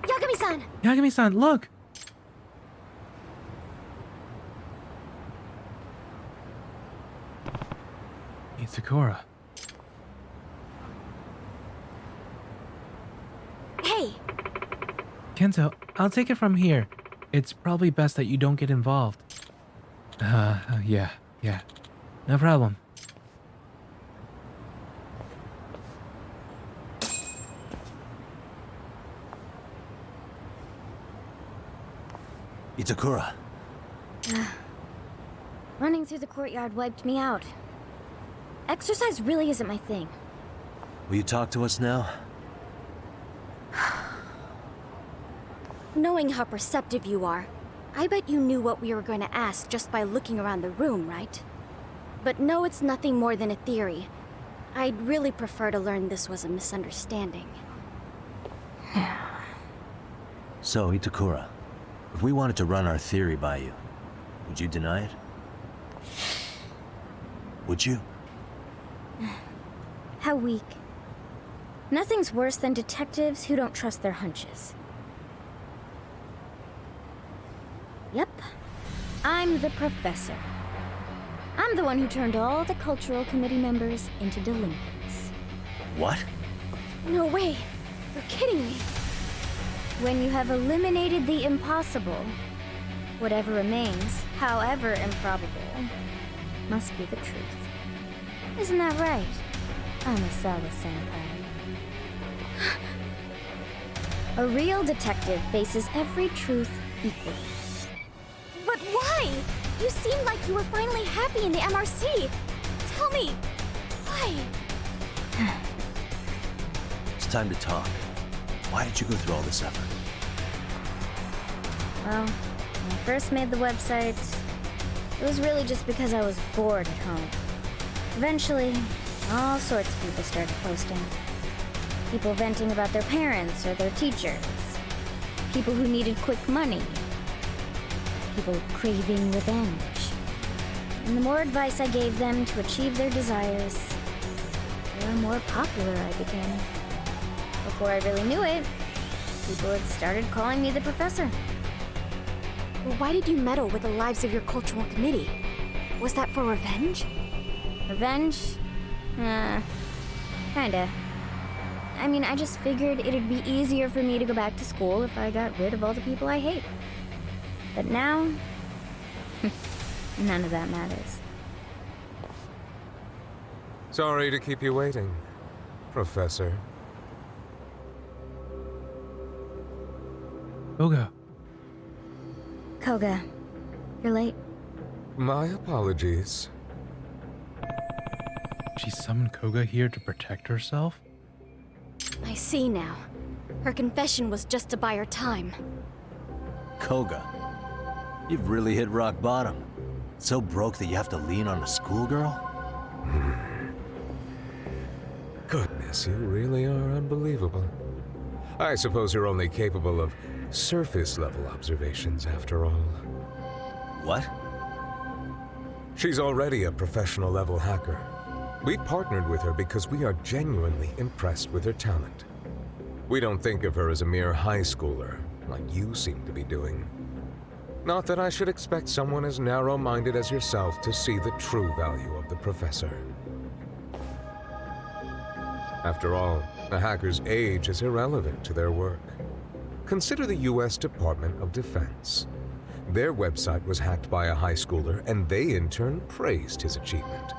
Yagami-san! Yagami-san, look! Itakura. Hey! Kento, I'll take it from here. It's probably best that you don't get involved. Yeah. No problem. Itakura. Running through the courtyard wiped me out. Exercise really isn't my thing. Will you talk to us now? Knowing how perceptive you are, I bet you knew what we were going to ask just by looking around the room, right? But no, it's nothing more than a theory. I'd really prefer to learn this was a misunderstanding. So, Itakura, if we wanted to run our theory by you, would you deny it? Would you? How weak. Nothing's worse than detectives who don't trust their hunches. Yep. I'm the professor. I'm the one who turned all the cultural committee members into delinquents. What? No way! You're kidding me! When you have eliminated the impossible, whatever remains, however improbable, must be the truth. Isn't that right, Anasawa-senpai? A real detective faces every truth equally. But why? You seemed like you were finally happy in the MRC. Tell me, why? It's time to talk. Why did you go through all this effort? Well, when I first made the website, it was really just because I was bored at home. Eventually, all sorts of people started posting. People venting about their parents or their teachers. People who needed quick money. People craving revenge. And the more advice I gave them to achieve their desires, the more popular I became. Before I really knew it, people had started calling me the professor. Well, why did you meddle with the lives of your cultural committee? Was that for revenge? Revenge? Kinda. I mean, I just figured it'd be easier for me to go back to school if I got rid of all the people I hate. But now, none of that matters. Sorry to keep you waiting, Professor. Koga. Koga, you're late. My apologies. She summoned Koga here to protect herself? I see now. Her confession was just to buy her time. Koga. You've really hit rock bottom. So broke that you have to lean on a schoolgirl? Goodness, you really are unbelievable. I suppose you're only capable of surface-level observations after all. What? She's already a professional-level hacker. We partnered with her because we are genuinely impressed with her talent. We don't think of her as a mere high schooler, like you seem to be doing. Not that I should expect someone as narrow-minded as yourself to see the true value of the professor. After all, a hacker's age is irrelevant to their work. Consider the US Department of Defense. Their website was hacked by a high schooler, and they in turn praised his achievement.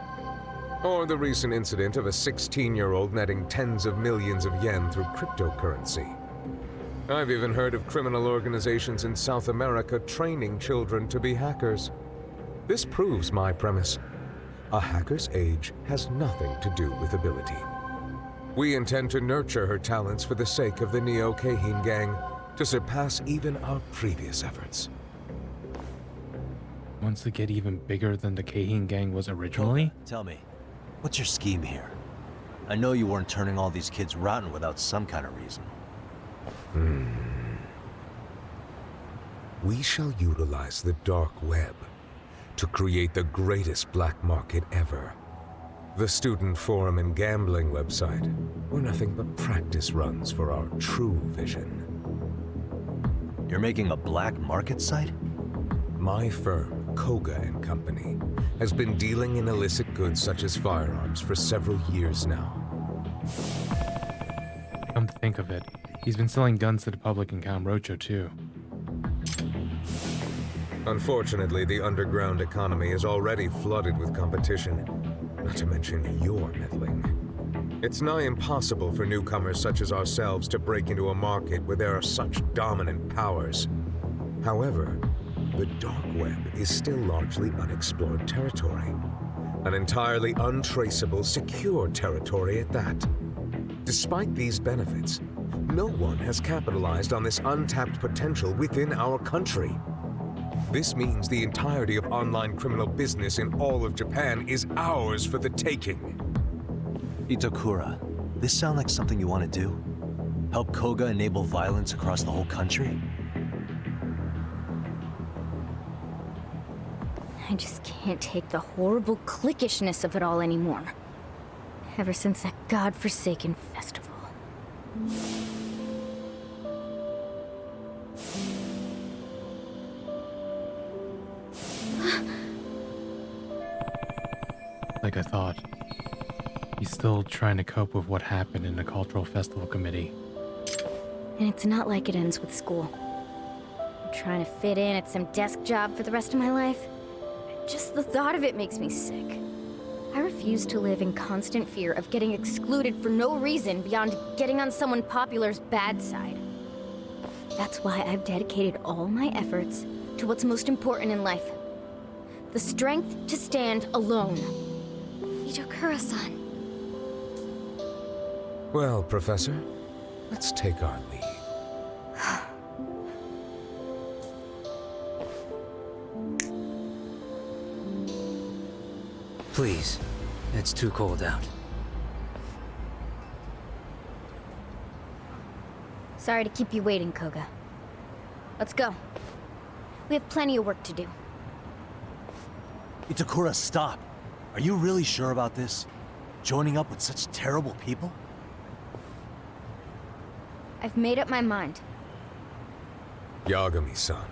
Or the recent incident of a 16-year-old netting tens of millions of yen through cryptocurrency. I've even heard of criminal organizations in South America training children to be hackers. This proves my premise. A hacker's age has nothing to do with ability. We intend to nurture her talents for the sake of the Neo-Keihin gang, to surpass even our previous efforts. Wants to get even bigger than the Keihin gang was originally? Tell me, what's your scheme here? I know you weren't turning all these kids rotten without some kind of reason. We shall utilize the dark web to create the greatest black market ever. The student forum and gambling website were nothing but practice runs for our true vision. You're making a black market site? My firm, Koga and Company, has been dealing in illicit goods such as firearms for several years now. Come to think of it, he's been selling guns to the public in Kamurocho too. Unfortunately, the underground economy is already flooded with competition, not to mention your meddling. It's nigh impossible for newcomers such as ourselves to break into a market where there are such dominant powers. However, the dark web is still largely unexplored territory. An entirely untraceable, secure territory at that. Despite these benefits, no one has capitalized on this untapped potential within our country. This means the entirety of online criminal business in all of Japan is ours for the taking. Itakura, this sound like something you want to do? Help Koga enable violence across the whole country? I just can't take the horrible cliquishness of it all anymore. Ever since that godforsaken festival. Like I thought. He's still trying to cope with what happened in the Cultural Festival Committee. And it's not like it ends with school. I'm trying to fit in at some desk job for the rest of my life. Just the thought of it makes me sick. I refuse to live in constant fear of getting excluded for no reason beyond getting on someone popular's bad side. That's why I've dedicated all my efforts to what's most important in life. The strength to stand alone. Itakura-san. Well, Professor, let's take our leave. Please, it's too cold out. Sorry to keep you waiting, Koga. Let's go. We have plenty of work to do. Itakura, stop. Are you really sure about this? Joining up with such terrible people? I've made up my mind. Yagami-san,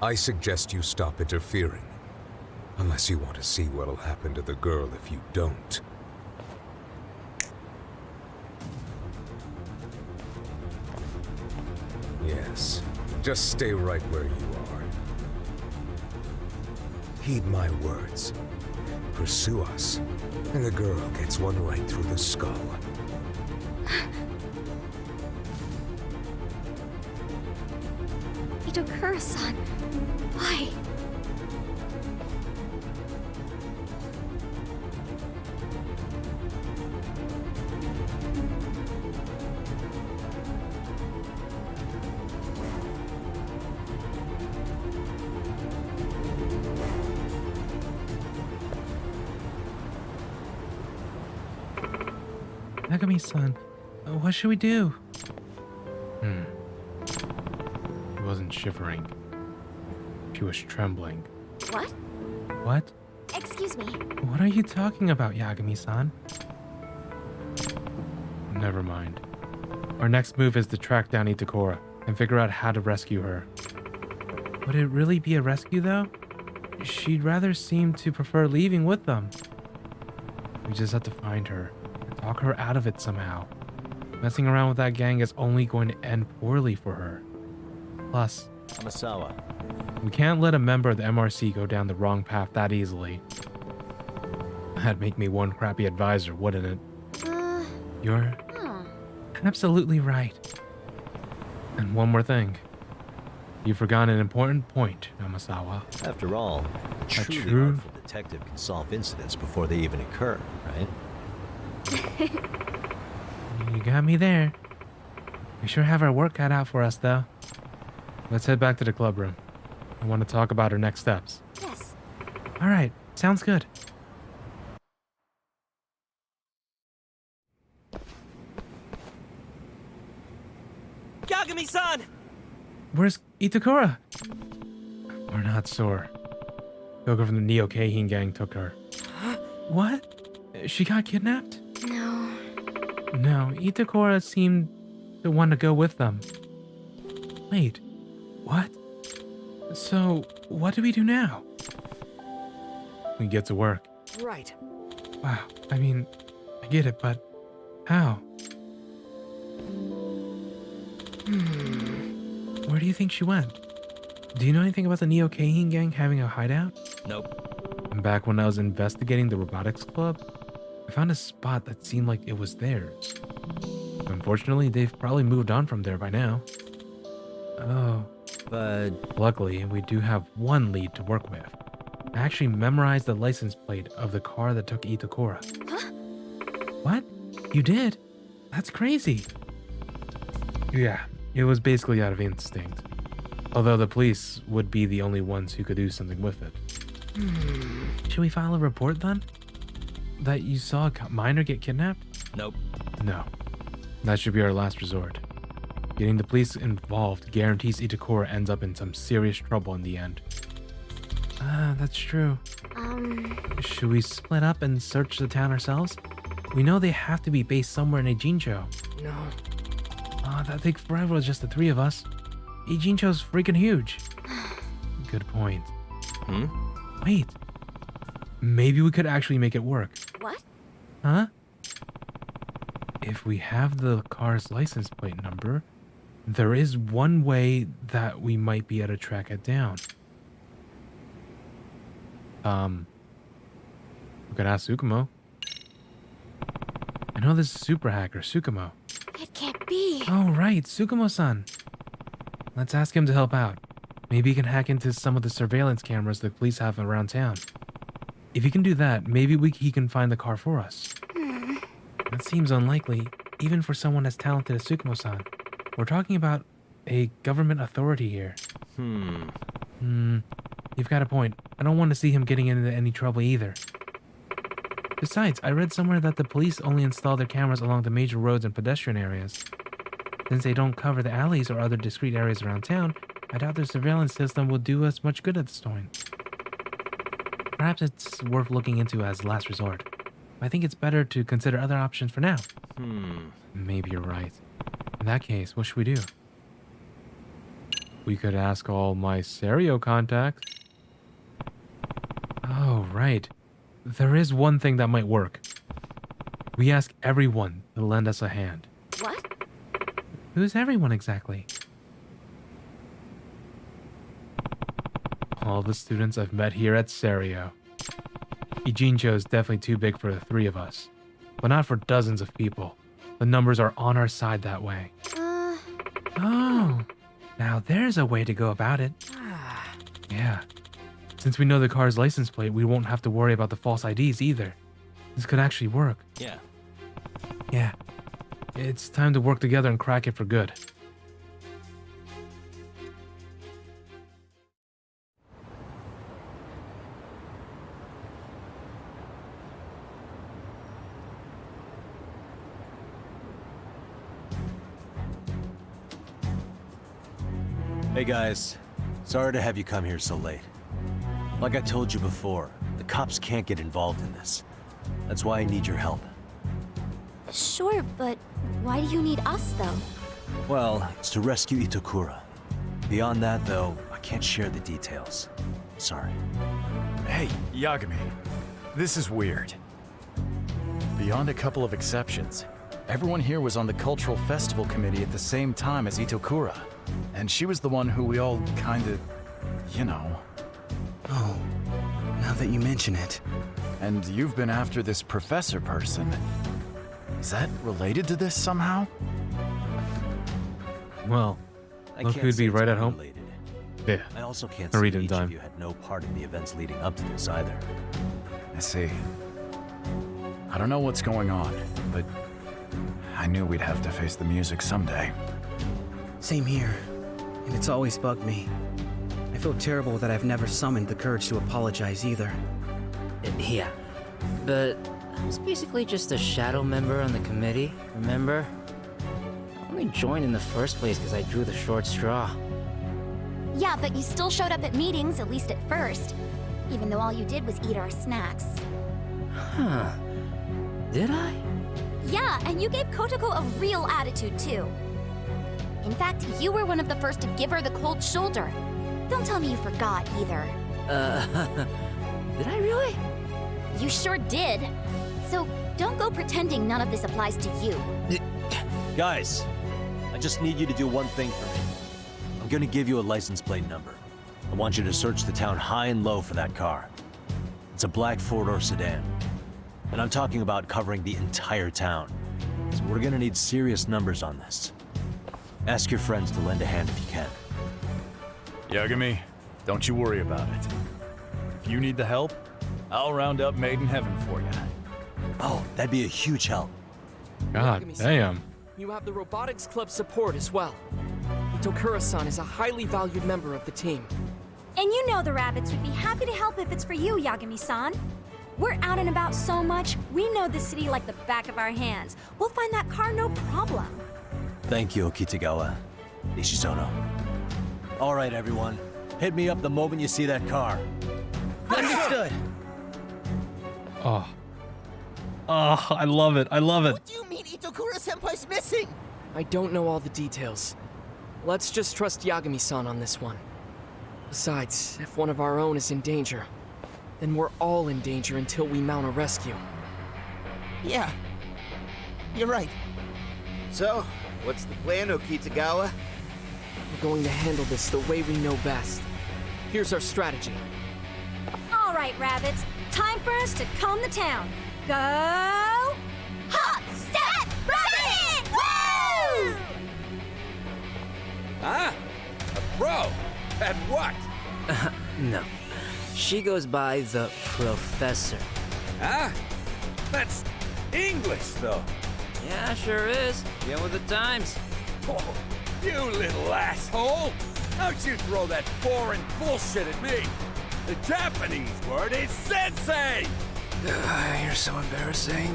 I suggest you stop interfering. Unless you want to see what'll happen to the girl if you don't. Yes, just stay right where you are. Heed my words. Pursue us, and the girl gets one right through the skull. Itakura-san, why? Yagami-san, what should we do? She wasn't shivering. She was trembling. What? What? Excuse me. What are you talking about, Yagami-san? Never mind. Our next move is to track down Itakura and figure out how to rescue her. Would it really be a rescue, though? She'd rather seem to prefer leaving with them. We just have to find her and talk her out of it somehow. Messing around with that gang is only going to end poorly for her. Plus, Amasawa. we can't let a member of the MRC go down the wrong path that easily. That'd make me one crappy advisor, wouldn't it? You're absolutely right. And one more thing. You forgot an important point, Namasawa. After all, a truly true- artful detective can solve incidents before they even occur, right? You got me there. We sure have our work cut out for us, though. Let's head back to the club room. I want to talk about our next steps. Yes. All right, sounds good. Yagami-san! Where's Itakura? We're not sure. Gogo from the Neo Keihin gang took her. What? She got kidnapped? No. No, Itakura seemed to want to go with them. Wait, what? So, what do we do now? We get to work. Right. Wow, I mean, I get it, but how? Where do you think she went? Do you know anything about the Neo Keihin gang having a hideout? Nope. Back when I was investigating the robotics club, I found a spot that seemed like it was theirs. Unfortunately, they've probably moved on from there by now. Oh. But Luckily, we do have one lead to work with. I actually memorized the license plate of the car that took Itakura. Huh? What? You did? That's crazy. Yeah, it was basically out of instinct. Although the police would be the only ones who could do something with it. Should we file a report then? That you saw a minor get kidnapped? nope. No. That should be our last resort. Getting the police involved guarantees Itakura ends up in some serious trouble in the end. That's true. Should we split up and search the town ourselves? We know they have to be based somewhere in Ejincho. No. That'd take forever with just the three of us. Ejincho's freaking huge. Good point. Wait. Maybe we could actually make it work. What? Huh? If we have the car's license plate number, there is one way that we might be able to track it down. We could ask Tsukumo. I know this super hacker, Tsukumo. It can't be. Oh, right, Tsukumo-san. Let's ask him to help out. Maybe he can hack into some of the surveillance cameras the police have around town. If he can do that, maybe he can find the car for us. That seems unlikely, even for someone as talented as Tsukumo-san. We're talking about a government authority here. You've got a point. I don't want to see him getting into any trouble either. Besides, I read somewhere that the police only install their cameras along the major roads and pedestrian areas. Since they don't cover the alleys or other discreet areas around town, I doubt their surveillance system will do us much good at this point. Perhaps it's worth looking into as last resort. I think it's better to consider other options for now. Maybe you're right. In that case, what should we do? We could ask all my Serio contacts. Oh, right. There is one thing that might work. We ask everyone to lend us a hand. What? Who's everyone exactly? All the students I've met here at Serio. Ijincho is definitely too big for the three of us, but not for dozens of people. The numbers are on our side that way. Oh, now there's a way to go about it. Yeah. Since we know the car's license plate, we won't have to worry about the false IDs either. This could actually work. Yeah. Yeah. It's time to work together and crack it for good. Hey guys, sorry to have you come here so late. Like I told you before, the cops can't get involved in this. That's why I need your help. Sure, but why do you need us, though? Well, it's to rescue Itakura. Beyond that, though, I can't share the details. Sorry. Hey, Yagami. This is weird. Beyond a couple of exceptions, everyone here was on the Cultural Festival Committee at the same time as Itokura. And she was the one who we all kinda, you know. Oh, now that you mention it. And you've been after this professor person. Is that related to this somehow? Well, I look can't who'd say be it's right at home. unrelated. Yeah. I also can't I'll say read that it in each time. of you had no part in the events leading up to this either. I see. I don't know what's going on, but I knew we'd have to face the music someday. Same here. And it's always bugged me. I feel terrible that I've never summoned the courage to apologize either. Yeah, but I was basically just a shadow member on the committee, remember? I only joined in the first place because I drew the short straw. Yeah, but you still showed up at meetings, at least at first. Even though all you did was eat our snacks. Huh. Did I? Yeah, and you gave Kotoko a real attitude, too. In fact, you were one of the first to give her the cold shoulder. Don't tell me you forgot, either. Did I really? You sure did. So, don't go pretending none of this applies to you. Guys, I just need you to do one thing for me. I'm gonna give you a license plate number. I want you to search the town high and low for that car. It's a black four-door sedan. And I'm talking about covering the entire town. So we're gonna need serious numbers on this. Ask your friends to lend a hand if you can. Yagami, don't you worry about it. If you need the help, I'll round up Made in Heaven for you. Oh, that'd be a huge help. God damn. You have the Robotics Club support as well. Itokura-san is a highly valued member of the team. And you know the rabbits would be happy to help if it's for you, Yagami-san. We're out and about so much, we know the city like the back of our hands. We'll find that car no problem. Thank you, Kitagawa. Nishizono. All right, everyone. Hit me up the moment you see that car. Understood. Oh. Oh, I love it. I love it. What do you mean Itokura-senpai's missing? I don't know all the details. Let's just trust Yagami-san on this one. Besides, if one of our own is in danger, then we're all in danger until we mount a rescue. Yeah, you're right. So, what's the plan, Okitagawa? We're going to handle this the way we know best. Here's our strategy. All right, rabbits. Time for us to comb the town. Go! Hop, step, rabbit! Woo! Huh? A pro? At what? No. She goes by the Professor. Huh? That's English, though. Yeah, sure is. Get with the times. Oh, you little asshole! Don't you throw that foreign bullshit at me! The Japanese word is sensei! You're so embarrassing.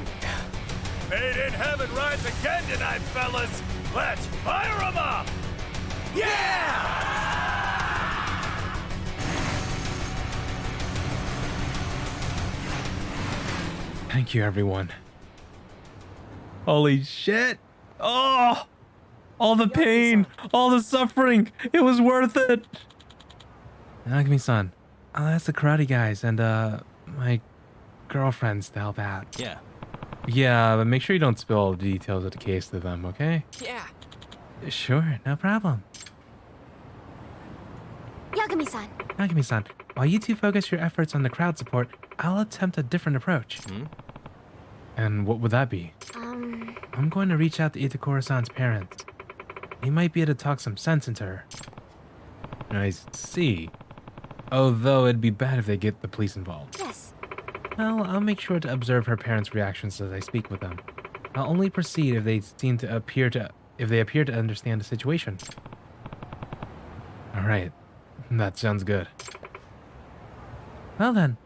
Made in Heaven rides again tonight, fellas! Let's fire 'em up! Yeah! Thank you, everyone. Holy shit. Oh, all the pain, all the suffering. It was worth it. Nagami-san, I'll ask the karate guys and my girlfriends to help out. Yeah. Yeah, but make sure you don't spill all the details of the case to them, okay? Yeah. Sure, no problem. Yagami-san. Nagami-san, while you two focus your efforts on the crowd support, I'll attempt a different approach. And what would that be? I'm going to reach out to Itakura-san's parents. He might be able to talk some sense into her. I see. Although it'd be bad if they get the police involved. Yes. Well, I'll make sure to observe her parents' reactions as I speak with them. I'll only proceed if they appear to understand the situation. All right, that sounds good. Well then.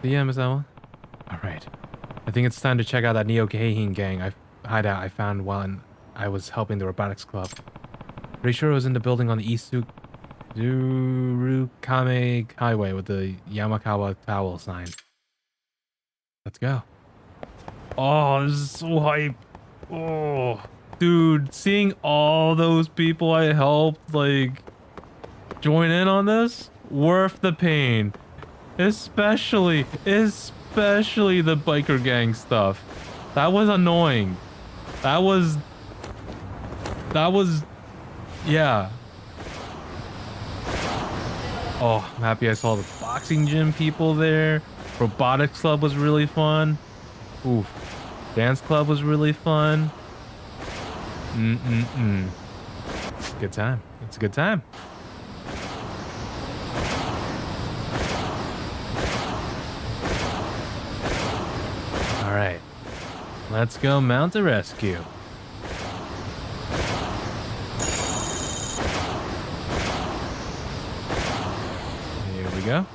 Yeah, Miss Ella. All right. I think it's time to check out that Neo Geheihin gang hideout I found while I was helping the robotics club. Pretty sure it was in the building on the East Tsurukame Highway with the Yamakawa Towel sign. Let's go. Oh, this is so hype. Oh, dude, seeing all those people I helped, like, join in on this, worth the pain. Especially the biker gang stuff. That was annoying. That was, yeah. Oh, I'm happy I saw the boxing gym people there. Robotics club was really fun. Oof. Dance club was really fun. It's a good time. It's a good time. All right. Let's go mount the rescue. Here we go.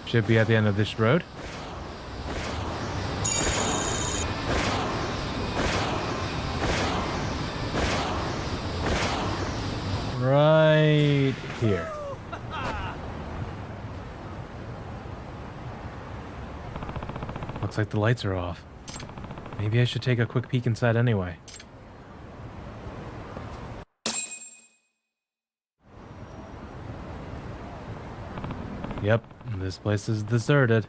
Should be at the end of this road. Right here. Looks like the lights are off. Maybe I should take a quick peek inside anyway. Yep, this place is deserted.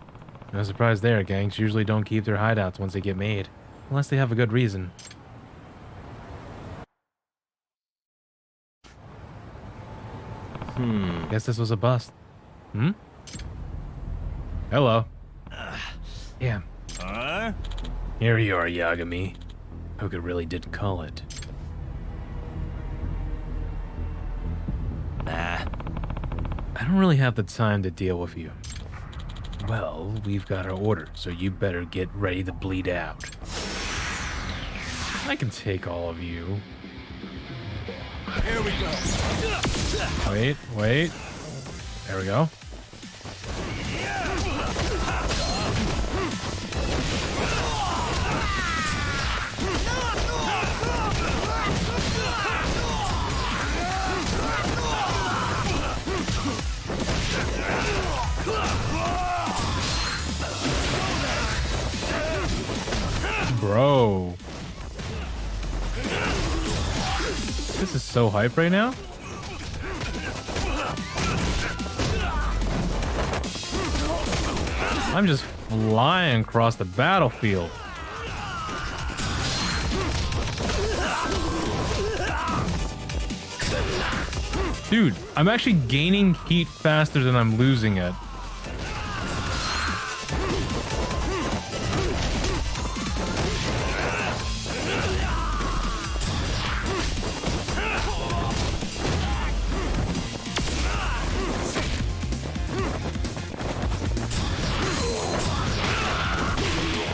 No surprise there, gangs usually don't keep their hideouts once they get made. Unless they have a good reason. Guess this was a bust. Hello. Yeah. Here you are, Yagami. Hoka really did call it. I don't really have the time to deal with you. Well, we've got our order, so you better get ready to bleed out. I can take all of you. Here we go. Wait. There we go. Bro. This is so hype right now. I'm just flying across the battlefield. Dude, I'm actually gaining heat faster than I'm losing it.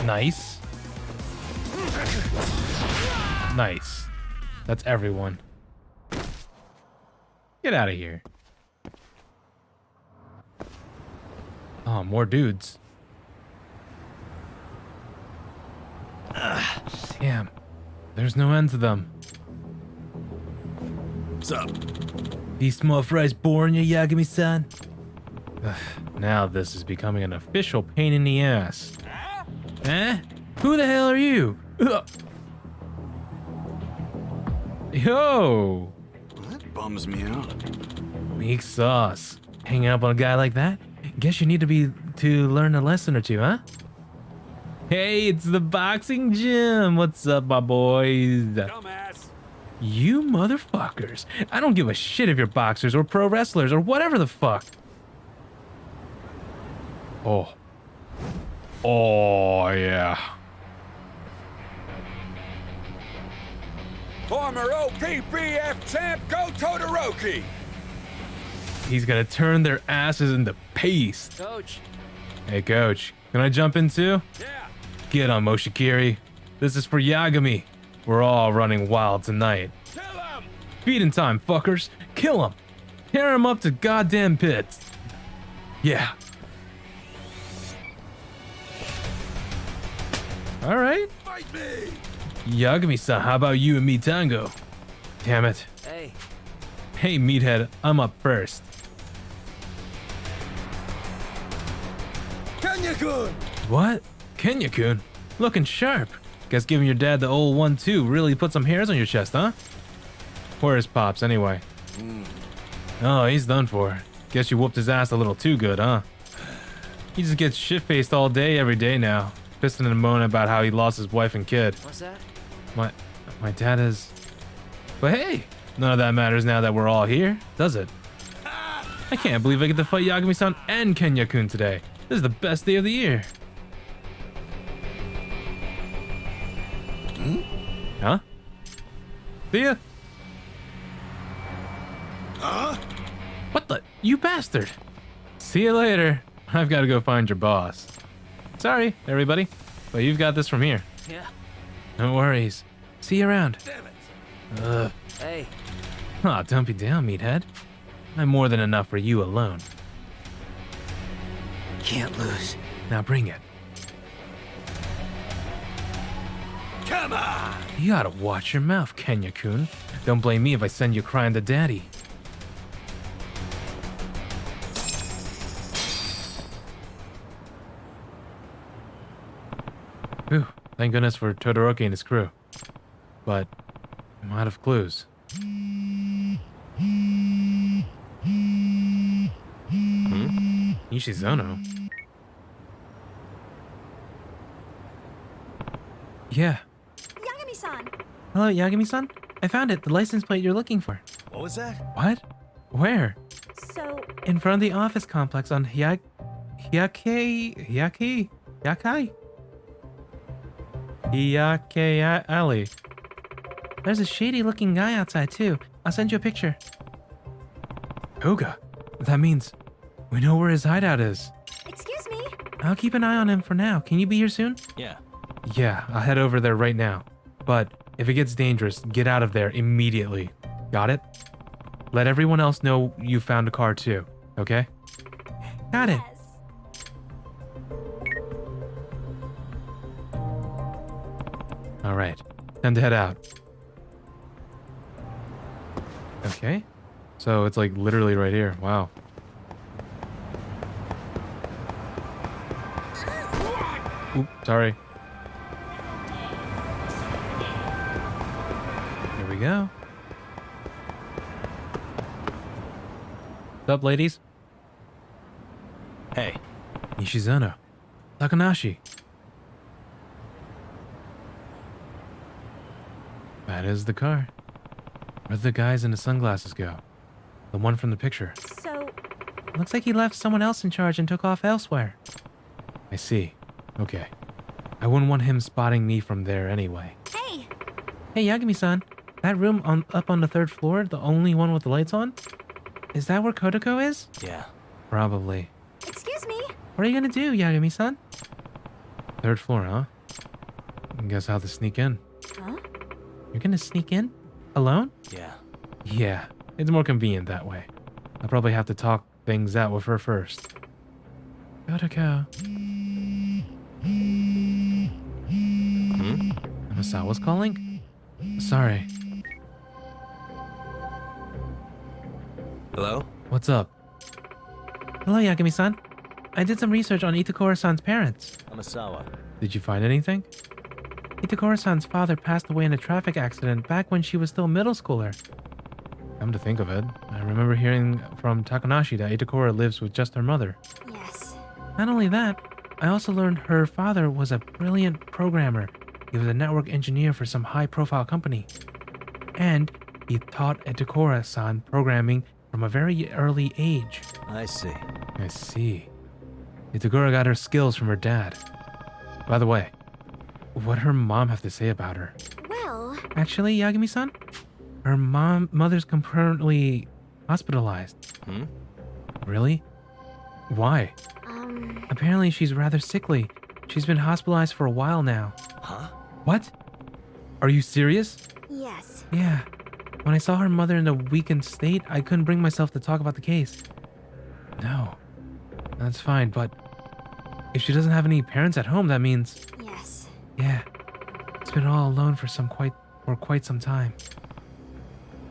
Nice. Nice. That's everyone. Get out of here. Oh, more dudes. Damn. There's no end to them. What's up? These small fries boring you, Yagami-san? Now this is becoming an official pain in the ass. Eh? Who the hell are you? Yo! That bums me out. Weak sauce. Hanging up on a guy like that? Guess you need to learn a lesson or two, huh? Hey, it's the boxing gym. What's up, my boys? Dumbass. You motherfuckers. I don't give a shit if you're boxers or pro wrestlers or whatever the fuck. Oh. Oh, yeah. Former OPBF champ Go Todoroki. He's gonna turn their asses into paste. Coach. Hey, coach. Can I jump in too? Yeah. Get on, Moshikiri. This is for Yagami. We're all running wild tonight. Kill him. Feeding time, fuckers. Kill him. Tear him up to goddamn pits. Yeah. All right. Fight me. Yagami-san, how about you and me tango? Damn it. Hey, Hey, meathead, I'm up first. Kenya-kun! What? Kenya-kun? Looking sharp. Guess giving your dad the old 1-2 really put some hairs on your chest, huh? Where's Pops, anyway? Oh, he's done for. Guess you whooped his ass a little too good, huh? He just gets shit-faced all day, every day now. Pissing and moaning about how he lost his wife and kid. What's that? My dad is... But hey, none of that matters now that we're all here, does it? I can't believe I get to fight Yagami-san and Kenya-kun today. This is the best day of the year. Huh? See ya. What the? You bastard! See you later. I've got to go find your boss. Sorry, everybody, but you've got this from here. Yeah. No worries. See you around. Damn it! Ugh. Hey. Aw, don't be down, meathead. I'm more than enough for you alone. Can't lose. Now bring it. Come on! You gotta watch your mouth, Kenya-kun. Don't blame me if I send you crying to daddy. Whew, thank goodness for Todoroki and his crew. But I'm out of clues. Ishizono? Yeah. Yagami-san! Hello, Yagami-san? I found it, the license plate you're looking for. What was that? What? Where? So, In front of the office complex on Yakai? Yakai Alley. There's a shady looking guy outside too. I'll send you a picture. Koga. That means we know where his hideout is. excuse me? I'll keep an eye on him for now. Can you be here soon? Yeah. Yeah, I'll head over there right now. But if it gets dangerous, get out of there immediately. Got it? Let everyone else know you found a car too, okay? Got it. Yes. All right, time to head out. Okay, so it's like literally right here. Wow. Oop, sorry. Here we go. What's up, ladies? Hey. Ishizono. Takanashi. That is the car. Where'd the guys in the sunglasses go? The one from the picture. So, Looks like he left someone else in charge and took off elsewhere. I see. Okay. I wouldn't want him spotting me from there anyway. hey! Hey, Yagami-san. That room up on the 3rd floor, the only one with the lights on? Is that where Kodako is? Yeah. Probably. Excuse me? What are you gonna do, Yagami-san? 3rd floor, huh? I guess I'll have to sneak in. Huh? You're gonna sneak in? Alone? Yeah. Yeah, it's more convenient that way. I'll probably have to talk things out with her first. Kodako. Amasawa's calling? Sorry. Hello? What's up? Hello, Yagami-san. I did some research on Itakura-san's parents. Amasawa. Did you find anything? Itakura-san's father passed away in a traffic accident back when she was still a middle schooler. Come to think of it, I remember hearing from Takanashi that Itakura lives with just her mother. Yes. Not only that, I also learned her father was a brilliant programmer. He was a network engineer for some high-profile company. And he taught Itakura-san programming from a very early age. I see. I see. Itakura got her skills from her dad. By the way, what'd her mom have to say about her? Well, Actually, Yagami-san, her mother's currently hospitalized. Really? Why? Apparently she's rather sickly. She's been hospitalized for a while now. Huh? What? Are you serious? yes. Yeah. When I saw her mother in a weakened state, I couldn't bring myself to talk about the case. No. That's fine, but if she doesn't have any parents at home, that means... Yes. Yeah. It's been all alone for quite some time.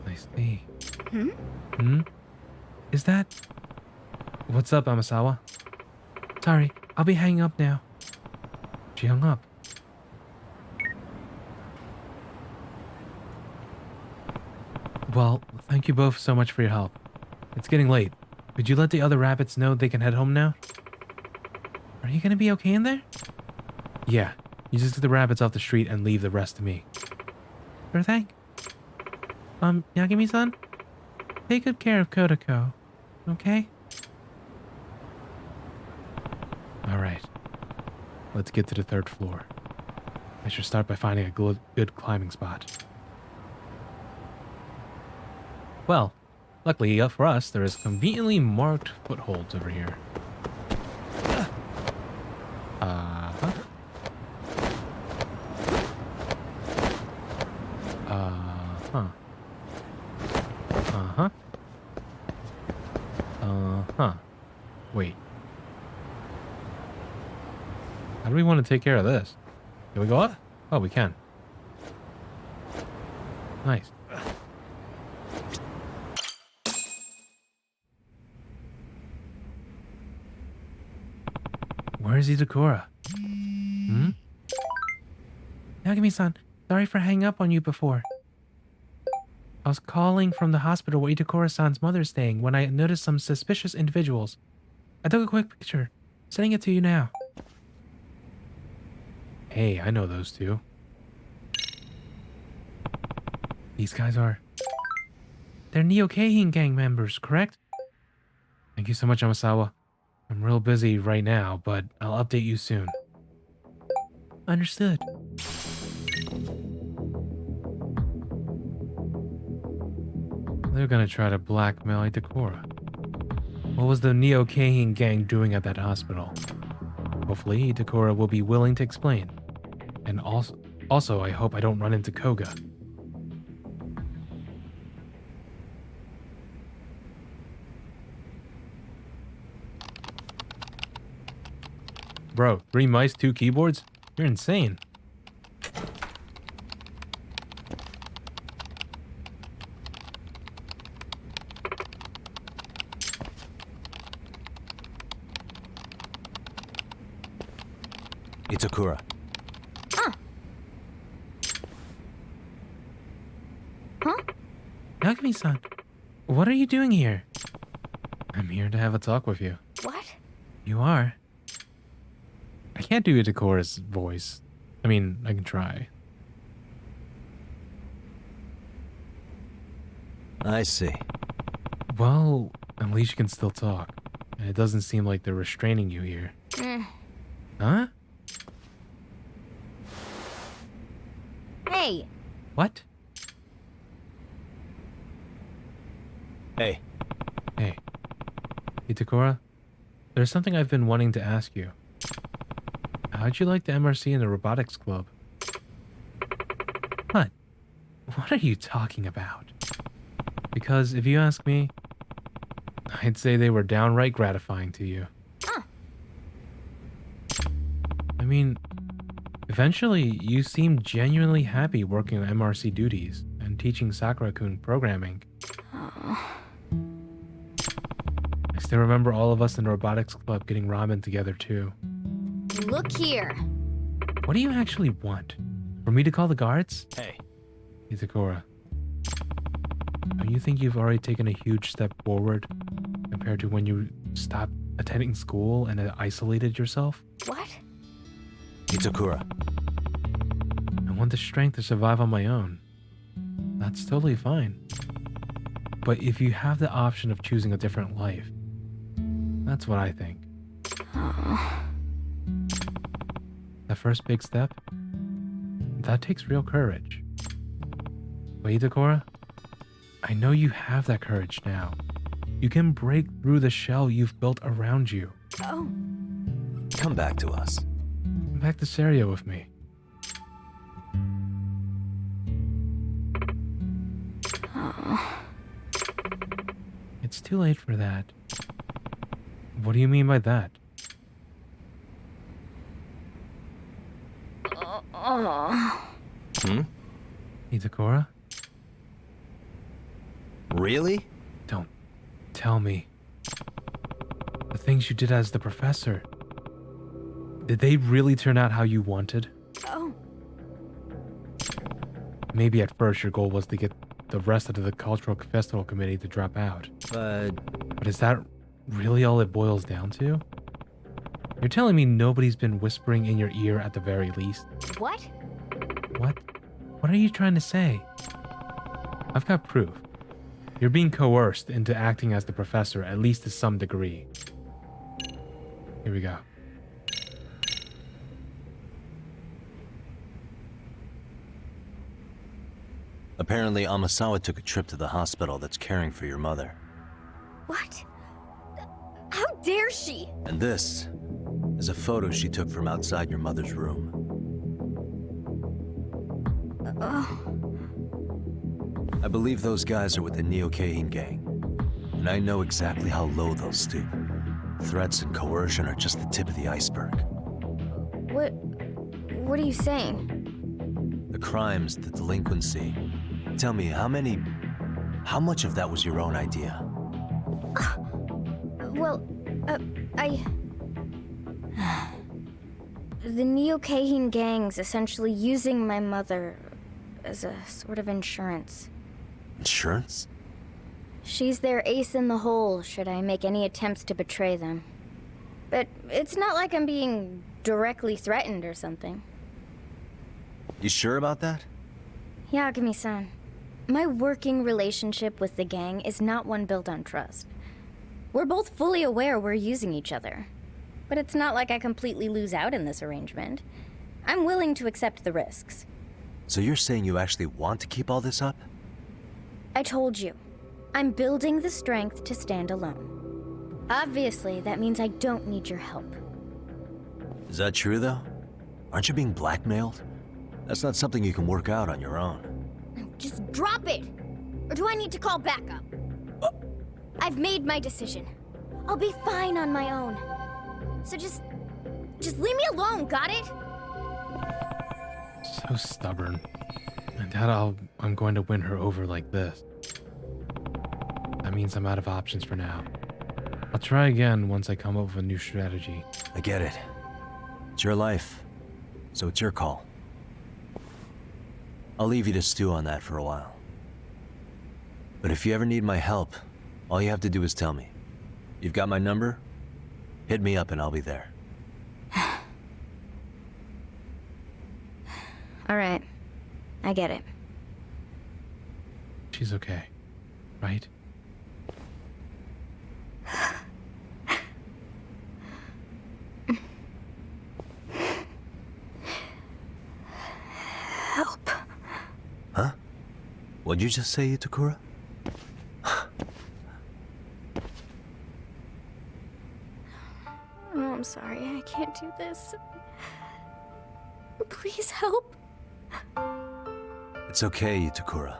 I see. Hmm? Is that... What's up, Amasawa? Sorry, I'll be hanging up now. She hung up. Well, thank you both so much for your help. It's getting late. Could you let the other rabbits know they can head home now? Are you gonna be okay in there? Yeah, you just get the rabbits off the street and leave the rest to me. Sure thing. Yagami-san? Take good care of Kodako, okay? Alright. Let's get to the 3rd floor. I should start by finding a good climbing spot. Well, luckily for us, there is conveniently marked footholds over here. Uh-huh. Uh-huh. Uh-huh. Uh-huh. Wait. How do we want to take care of this? Can we go up? Oh, we can. Nice. Where's Itakura? Hmm? Yagami-san, sorry for hanging up on you before. I was calling from the hospital where Itakura-san's mother's staying when I noticed some suspicious individuals. I took a quick picture, sending it to you now. Hey, I know those two. These guys are... They're Neo-Keihin gang members, correct? Thank you so much, Amasawa. I'm real busy right now, but I'll update you soon. Understood. They're gonna try to blackmail Itakura. What was the Neo-Keihin gang doing at that hospital? Hopefully, Itakura will be willing to explain. And also, I hope I don't run into Koga. Bro, 3 mice, 2 keyboards? You're insane. Itakura. Huh? Yagami-san, what are you doing here? I'm here to have a talk with you. What? You are? I can't do Itakura's voice. I mean, I can try. I see. Well, at least you can still talk. And it doesn't seem like they're restraining you here. Huh? Hey. What? Hey. Hey. Itakura, there's something I've been wanting to ask you. How'd you like the MRC and the robotics club? What? What are you talking about? Because if you ask me, I'd say they were downright gratifying to you. I mean, eventually you seemed genuinely happy working on MRC duties and teaching Sakura-kun programming. I still remember all of us in the robotics club getting ramen together too. Look here. What do you actually want? For me to call the guards? Hey. Itakura, don't you think you've already taken a huge step forward compared to when you stopped attending school and isolated yourself? What? Itakura. I want the strength to survive on my own. That's totally fine. But if you have the option of choosing a different life, that's what I think. The first big step, that takes real courage. But Itakura, I know you have that courage now. You can break through the shell you've built around you. Oh. Come back to us. Come back to Serio with me. It's too late for that. What do you mean by that? Hmm? Itakura? Really? Don't tell me. The things you did as the professor. Did they really turn out how you wanted? Oh. Maybe at first your goal was to get the rest of the cultural festival committee to drop out. But is that really all it boils down to? You're telling me nobody's been whispering in your ear at the very least? What? What? What are you trying to say? I've got proof. You're being coerced into acting as the professor, at least to some degree. Here we go. apparently Amasawa took a trip to the hospital that's caring for your mother. What? How dare she? And this is a photo she took from outside your mother's room. I believe those guys are with the Neo-Kahin gang, and I know exactly how low they'll stoop. Threats and coercion are just the tip of the iceberg. What are you saying? The crimes, the delinquency. Tell me, how much of that was your own idea? The Neo-Kahin gang's essentially using my mother as a sort of insurance. Insurance? She's their ace in the hole should I make any attempts to betray them. But it's not like I'm being directly threatened or something. You sure about that? Yagami-san, my working relationship with the gang is not one built on trust. We're both fully aware we're using each other. But it's not like I completely lose out in this arrangement. I'm willing to accept the risks. So you're saying you actually want to keep all this up? I told you. I'm building the strength to stand alone. Obviously, that means I don't need your help. Is that true, though? Aren't you being blackmailed? That's not something you can work out on your own. Just drop it! Or do I need to call backup? I've made my decision. I'll be fine on my own. So just leave me alone, got it? So stubborn. I doubt I'm going to win her over like this. That means I'm out of options for now. I'll try again once I come up with a new strategy. I get it. It's your life, so it's your call. I'll leave you to stew on that for a while. But if you ever need my help, all you have to do is tell me. You've got my number? Hit me up and I'll be there. All right. I get it. She's okay, right? Help. Huh? What'd you just say, Itakura? Oh, I'm sorry. I can't do this. Please help. It's okay, Itakura.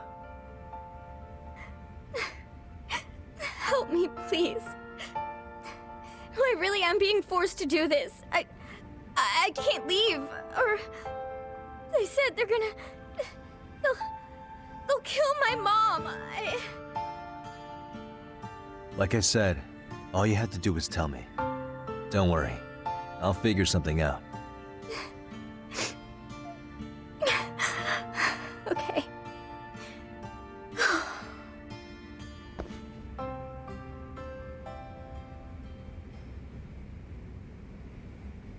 Help me, please. I really am being forced to do this. I can't leave, or they said they'll kill my mom. Like I said, all you had to do was tell me. Don't worry. I'll figure something out. Okay.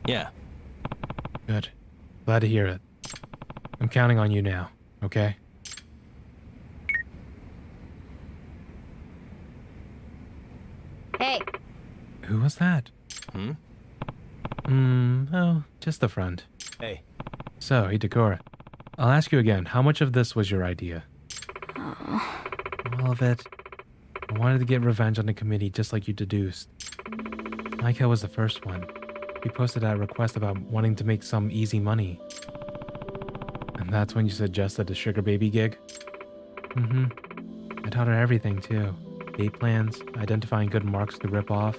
Yeah. Good. Glad to hear it. I'm counting on you now, okay? Hey. Who was that? Oh, just a friend. Hey. So, Itakura, I'll ask you again, how much of this was your idea? All of it. I wanted to get revenge on the committee just like you deduced. Micah was the first one. He posted that request about wanting to make some easy money. And that's when you suggested the sugar baby gig? I taught her everything too. Date plans, identifying good marks to rip off,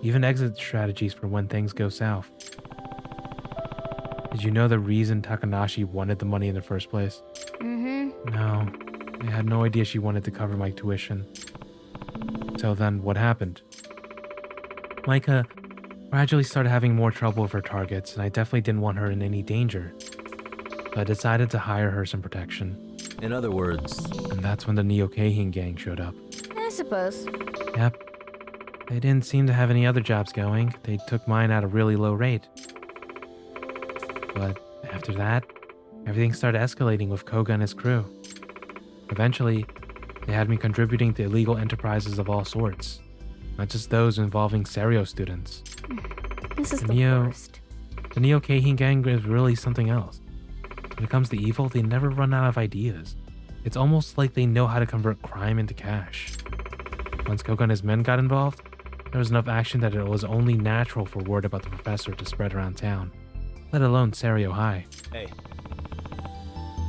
even exit strategies for when things go south. Did you know the reason Takanashi wanted the money in the first place? Mm-hmm. No. I had no idea she wanted to cover my tuition. So then, what happened? Micah gradually started having more trouble with her targets, and I definitely didn't want her in any danger. So I decided to hire her some protection. In other words... And that's when the Neo-Keihin gang showed up. I suppose. Yep. They didn't seem to have any other jobs going. They took mine at a really low rate. But after that, everything started escalating with Koga and his crew. Eventually, they had me contributing to illegal enterprises of all sorts. Not just those involving Serio students. This is the worst. The Neo-Keihin gang is really something else. When it comes to evil, they never run out of ideas. It's almost like they know how to convert crime into cash. Once Koga and his men got involved, there was enough action that it was only natural for word about the professor to spread around town, let alone Serio High. Hey.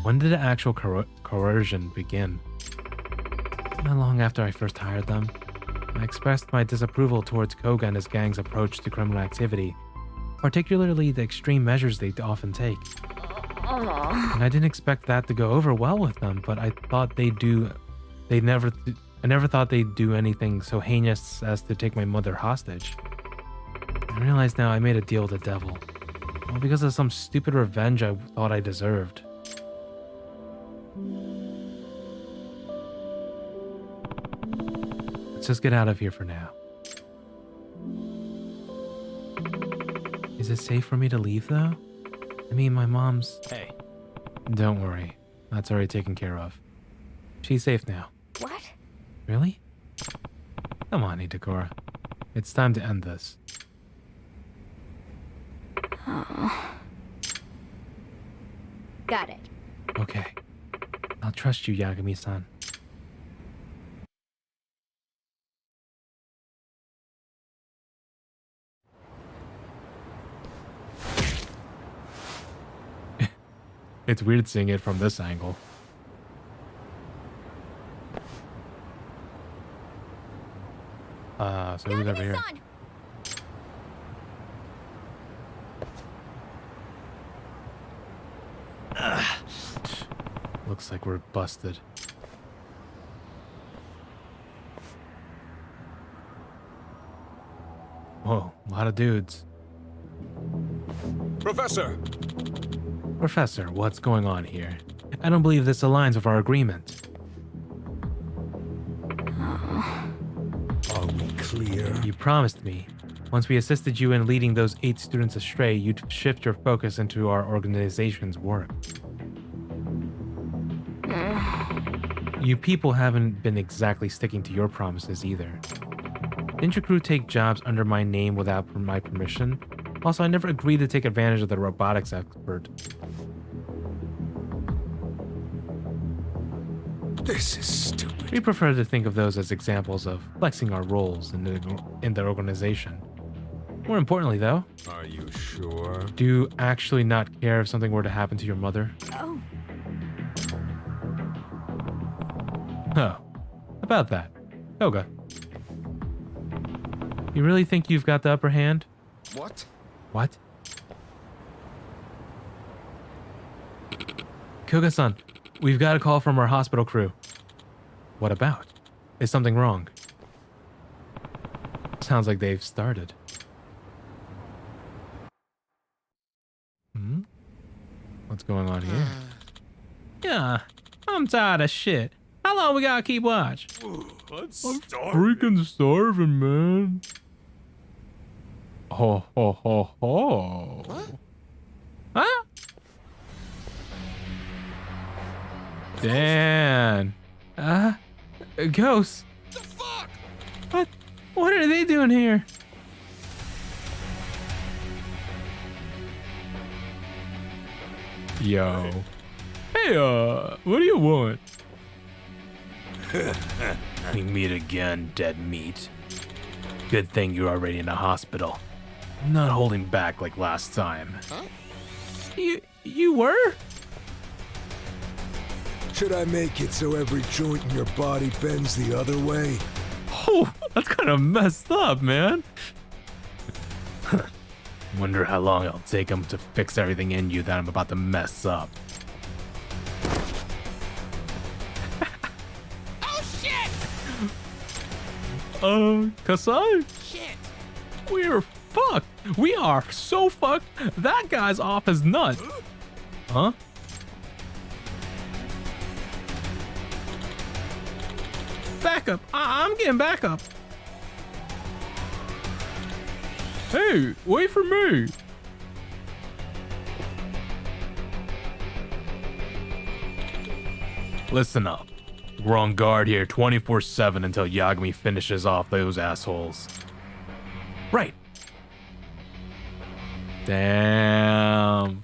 When did the actual coercion begin? Not long after I first hired them. I expressed my disapproval towards Koga and his gang's approach to criminal activity, particularly the extreme measures they often take. And I didn't expect that to go over well with them, but I thought I never thought they'd do anything so heinous as to take my mother hostage. I realize now I made a deal with the devil. All because of some stupid revenge I thought I deserved. Let's just get out of here for now. Is it safe for me to leave though? I mean, my mom's... Hey. Don't worry. That's already taken care of. She's safe now. What? Really? Come on, Itakura. It's time to end this. Oh. Got it. Okay. I'll trust you, Yagami-san. It's weird seeing it from this angle. So who's over here? Looks like we're busted. Whoa, a lot of dudes. Professor! Professor, what's going on here? I don't believe this aligns with our agreement. Are we clear? You promised me. Once we assisted you in leading those 8 students astray, you'd shift your focus into our organization's work. You people haven't been exactly sticking to your promises either. Didn't your crew take jobs under my name without my permission? Also, I never agreed to take advantage of the robotics expert. This is stupid. We prefer to think of those as examples of flexing our roles in the organization. More importantly, though... Are you sure? Do you actually not care if something were to happen to your mother? Oh. Oh. About that. Koga. You really think you've got the upper hand? What? What? Koga-san, we've got a call from our hospital crew. What about? Is something wrong? Sounds like they've started. What's going on here? Yeah, I'm tired of shit. How long we gotta keep watch? I'm freaking starving, man. Ho ho ho ho. What? Huh? Dan. Ghost. The fuck? What are they doing here? Yo. Hey, what do you want? We meet again, dead meat. Good thing you're already in the hospital. I'm not holding back like last time. Huh? You were? Should I make it so every joint in your body bends the other way? Oh, that's kind of messed up, man. Wonder how long it'll take him to fix everything in you that I'm about to mess up. Kasai? Shit! We're fucked. We are so fucked. That guy's off his nut. Huh? Backup. I'm getting backup. Hey, wait for me. Listen up. We're on guard here 24/7 until Yagami finishes off those assholes. Right. Damn.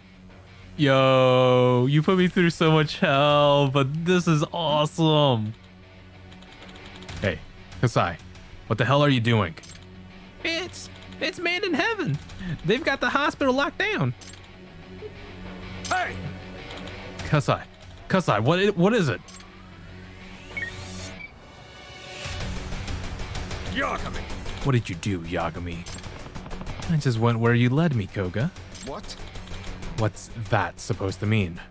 Yo, you put me through so much hell, but this is awesome. Hey, Kasai, what the hell are you doing? It's man in heaven. They've got the hospital locked down. Hey! Kasai, what is it? Yagami! What did you do, Yagami? I just went where you led me, Koga. What? What's that supposed to mean?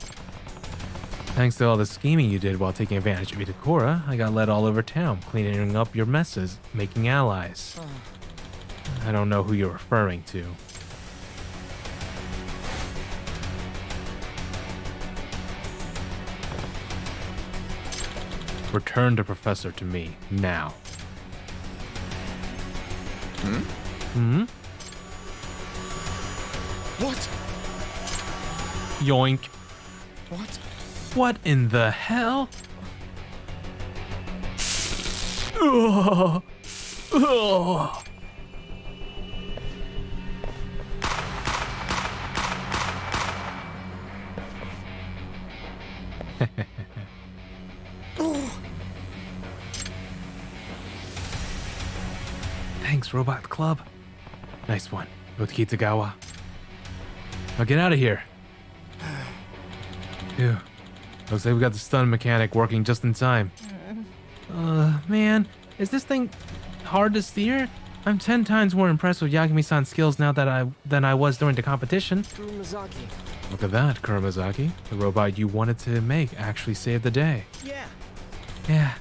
Thanks to all the scheming you did while taking advantage of Itakura, I got led all over town, cleaning up your messes, making allies. I don't know who you're referring to. Return the professor to me, now. Hmm? What? Yoink. What? What in the hell? Ugh. Ugh. Thanks, Robot Club. Nice one, with Kitagawa. Now get out of here. Phew. Looks like we got the stun mechanic working just in time. Man, is this thing hard to steer? I'm 10 times more impressed with Yagami-san's skills now than I was during the competition. Kuromazaki. Look at that, Kuromazaki. The robot you wanted to make actually saved the day. Yeah. Yeah,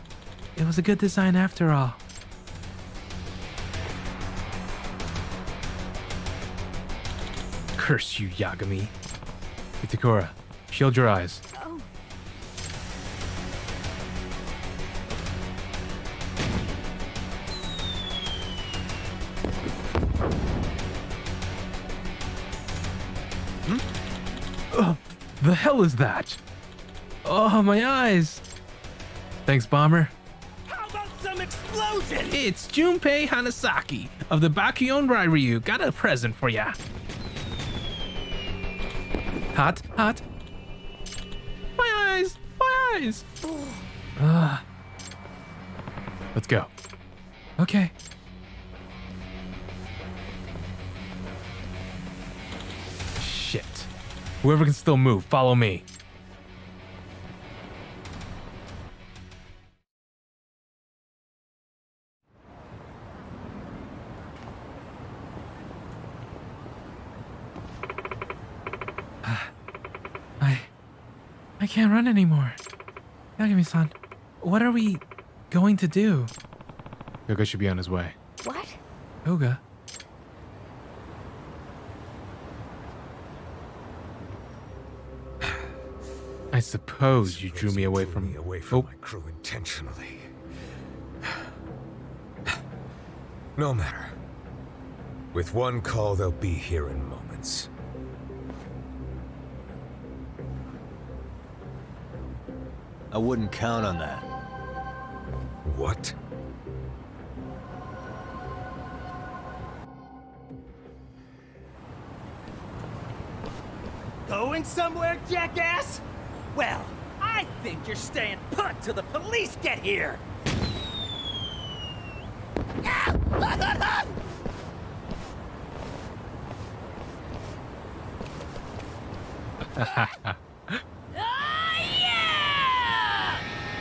it was a good design after all. Curse you, Yagami. Itakura, shield your eyes. Oh. The hell is that? Oh, my eyes. Thanks, Bomber. How about some explosion? It's Junpei Hanasaki of the Bakuyon Ryu. Got a present for ya. Hot. My eyes. Let's go. Okay. Shit. Whoever can still move, follow me. I can't run anymore. Yagami-san, what are we going to do? Koga should be on his way. What? Koga? I suppose you drew me away from my crew intentionally. No matter. With one call, they'll be here in moments. I wouldn't count on that. What? Going somewhere, jackass? Well, I think you're staying put till the police get here. Yeah!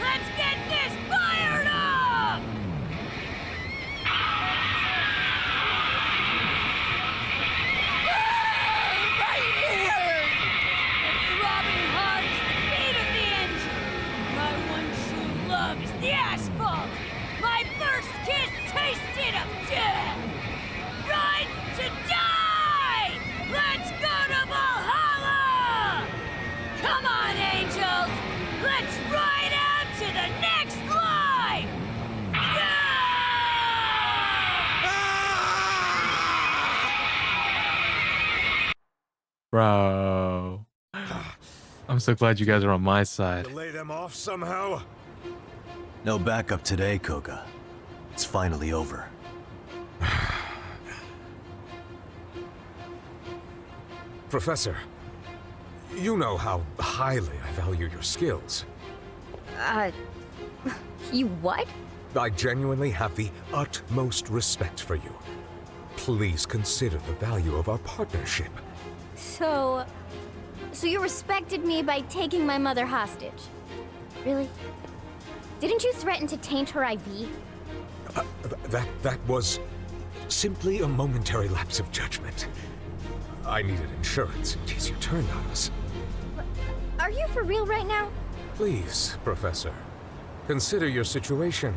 Let's get this fired up! Right here! The throbbing heart is the beat of the engine. My one true love is the asphalt. My first kiss tastes I'm so glad you guys are on my side. To lay them off somehow? No backup today, Koga. It's finally over. Professor, you know how highly I value your skills. You what? I genuinely have the utmost respect for you. Please consider the value of our partnership. So you respected me by taking my mother hostage? Really? Didn't you threaten to taint her IV? That was simply a momentary lapse of judgment. I needed insurance in case you turned on us. Are you for real right now? Please, Professor, consider your situation.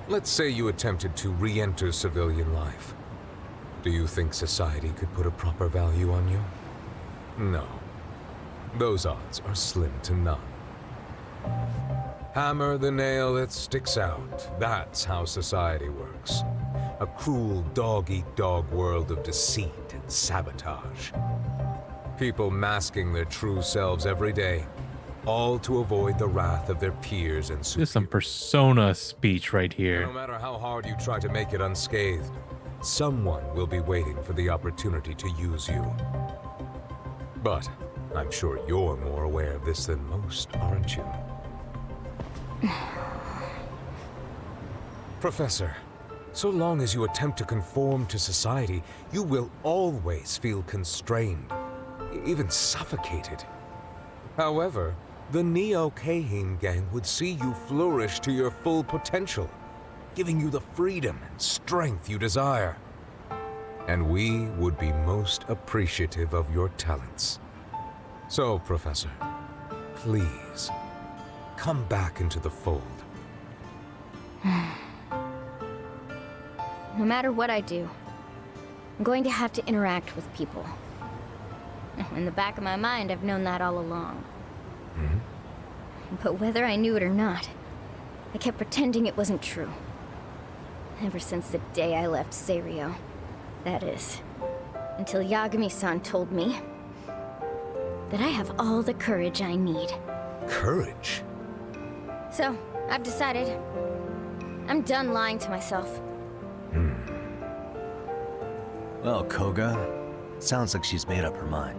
Let's say you attempted to re-enter civilian life. Do you think society could put a proper value on you? No. Those odds are slim to none. Hammer the nail that sticks out. That's how society works. A cruel dog-eat-dog world of deceit and sabotage. People masking their true selves every day, all to avoid the wrath of their peers and superiors. There's some persona speech right here. No matter how hard you try to make it unscathed, someone will be waiting for the opportunity to use you. But I'm sure you're more aware of this than most, aren't you? Professor, so long as you attempt to conform to society, you will always feel constrained, even suffocated. However, the Neo-Kahine gang would see you flourish to your full potential, giving you the freedom and strength you desire. And we would be most appreciative of your talents. So, Professor, please, come back into the fold. No matter what I do, I'm going to have to interact with people. In the back of my mind, I've known that all along. But whether I knew it or not, I kept pretending it wasn't true. Ever since the day I left Serio. That is, until Yagami-san told me that I have all the courage I need. Courage? So, I've decided I'm done lying to myself. Well, Koga, sounds like she's made up her mind.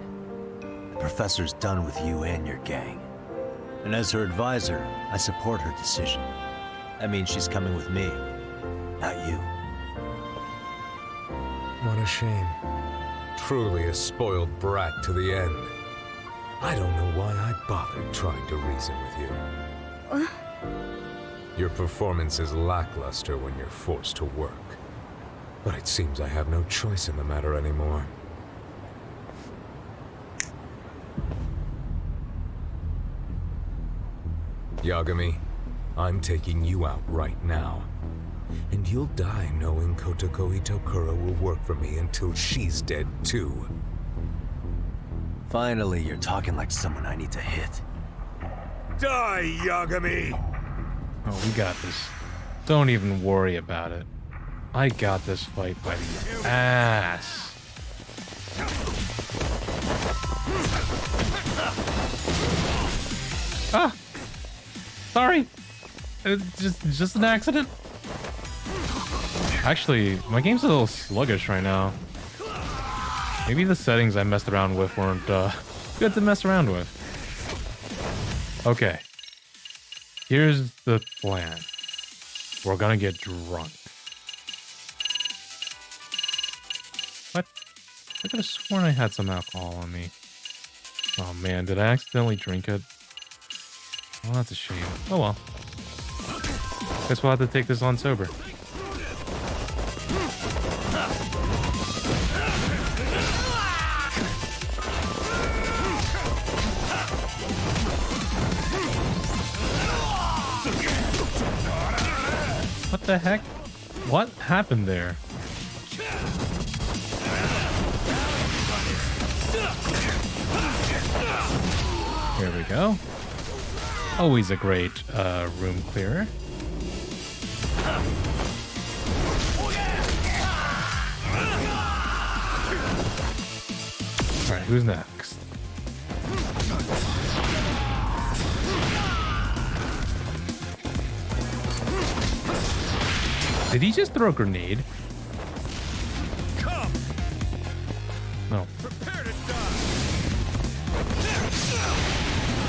The professor's done with you and your gang. And as her advisor, I support her decision. That means she's coming with me, not you. What a shame. Truly a spoiled brat to the end. I don't know why I bothered trying to reason with you. Your performance is lackluster when you're forced to work. But it seems I have no choice in the matter anymore. Yagami, I'm taking you out right now. And you'll die knowing Kotoko Itokura will work for me until she's dead too. Finally, you're talking like someone I need to hit. Die, Yagami! Oh, we got this. Don't even worry about it. I got this fight by the ass. Ah! Sorry. It's just an accident. Actually, my game's a little sluggish right now. Maybe the settings I messed around with weren't good to mess around with. Okay. Here's the plan. We're gonna get drunk. What? I could have sworn I had some alcohol on me. Oh man, did I accidentally drink it? Well, that's a shame. Oh well. Guess we'll have to take this on sober. What the heck? What happened there? Here we go. Always a great room clearer. Alright, who's next? Did he just throw a grenade? Come. No. Prepare to die.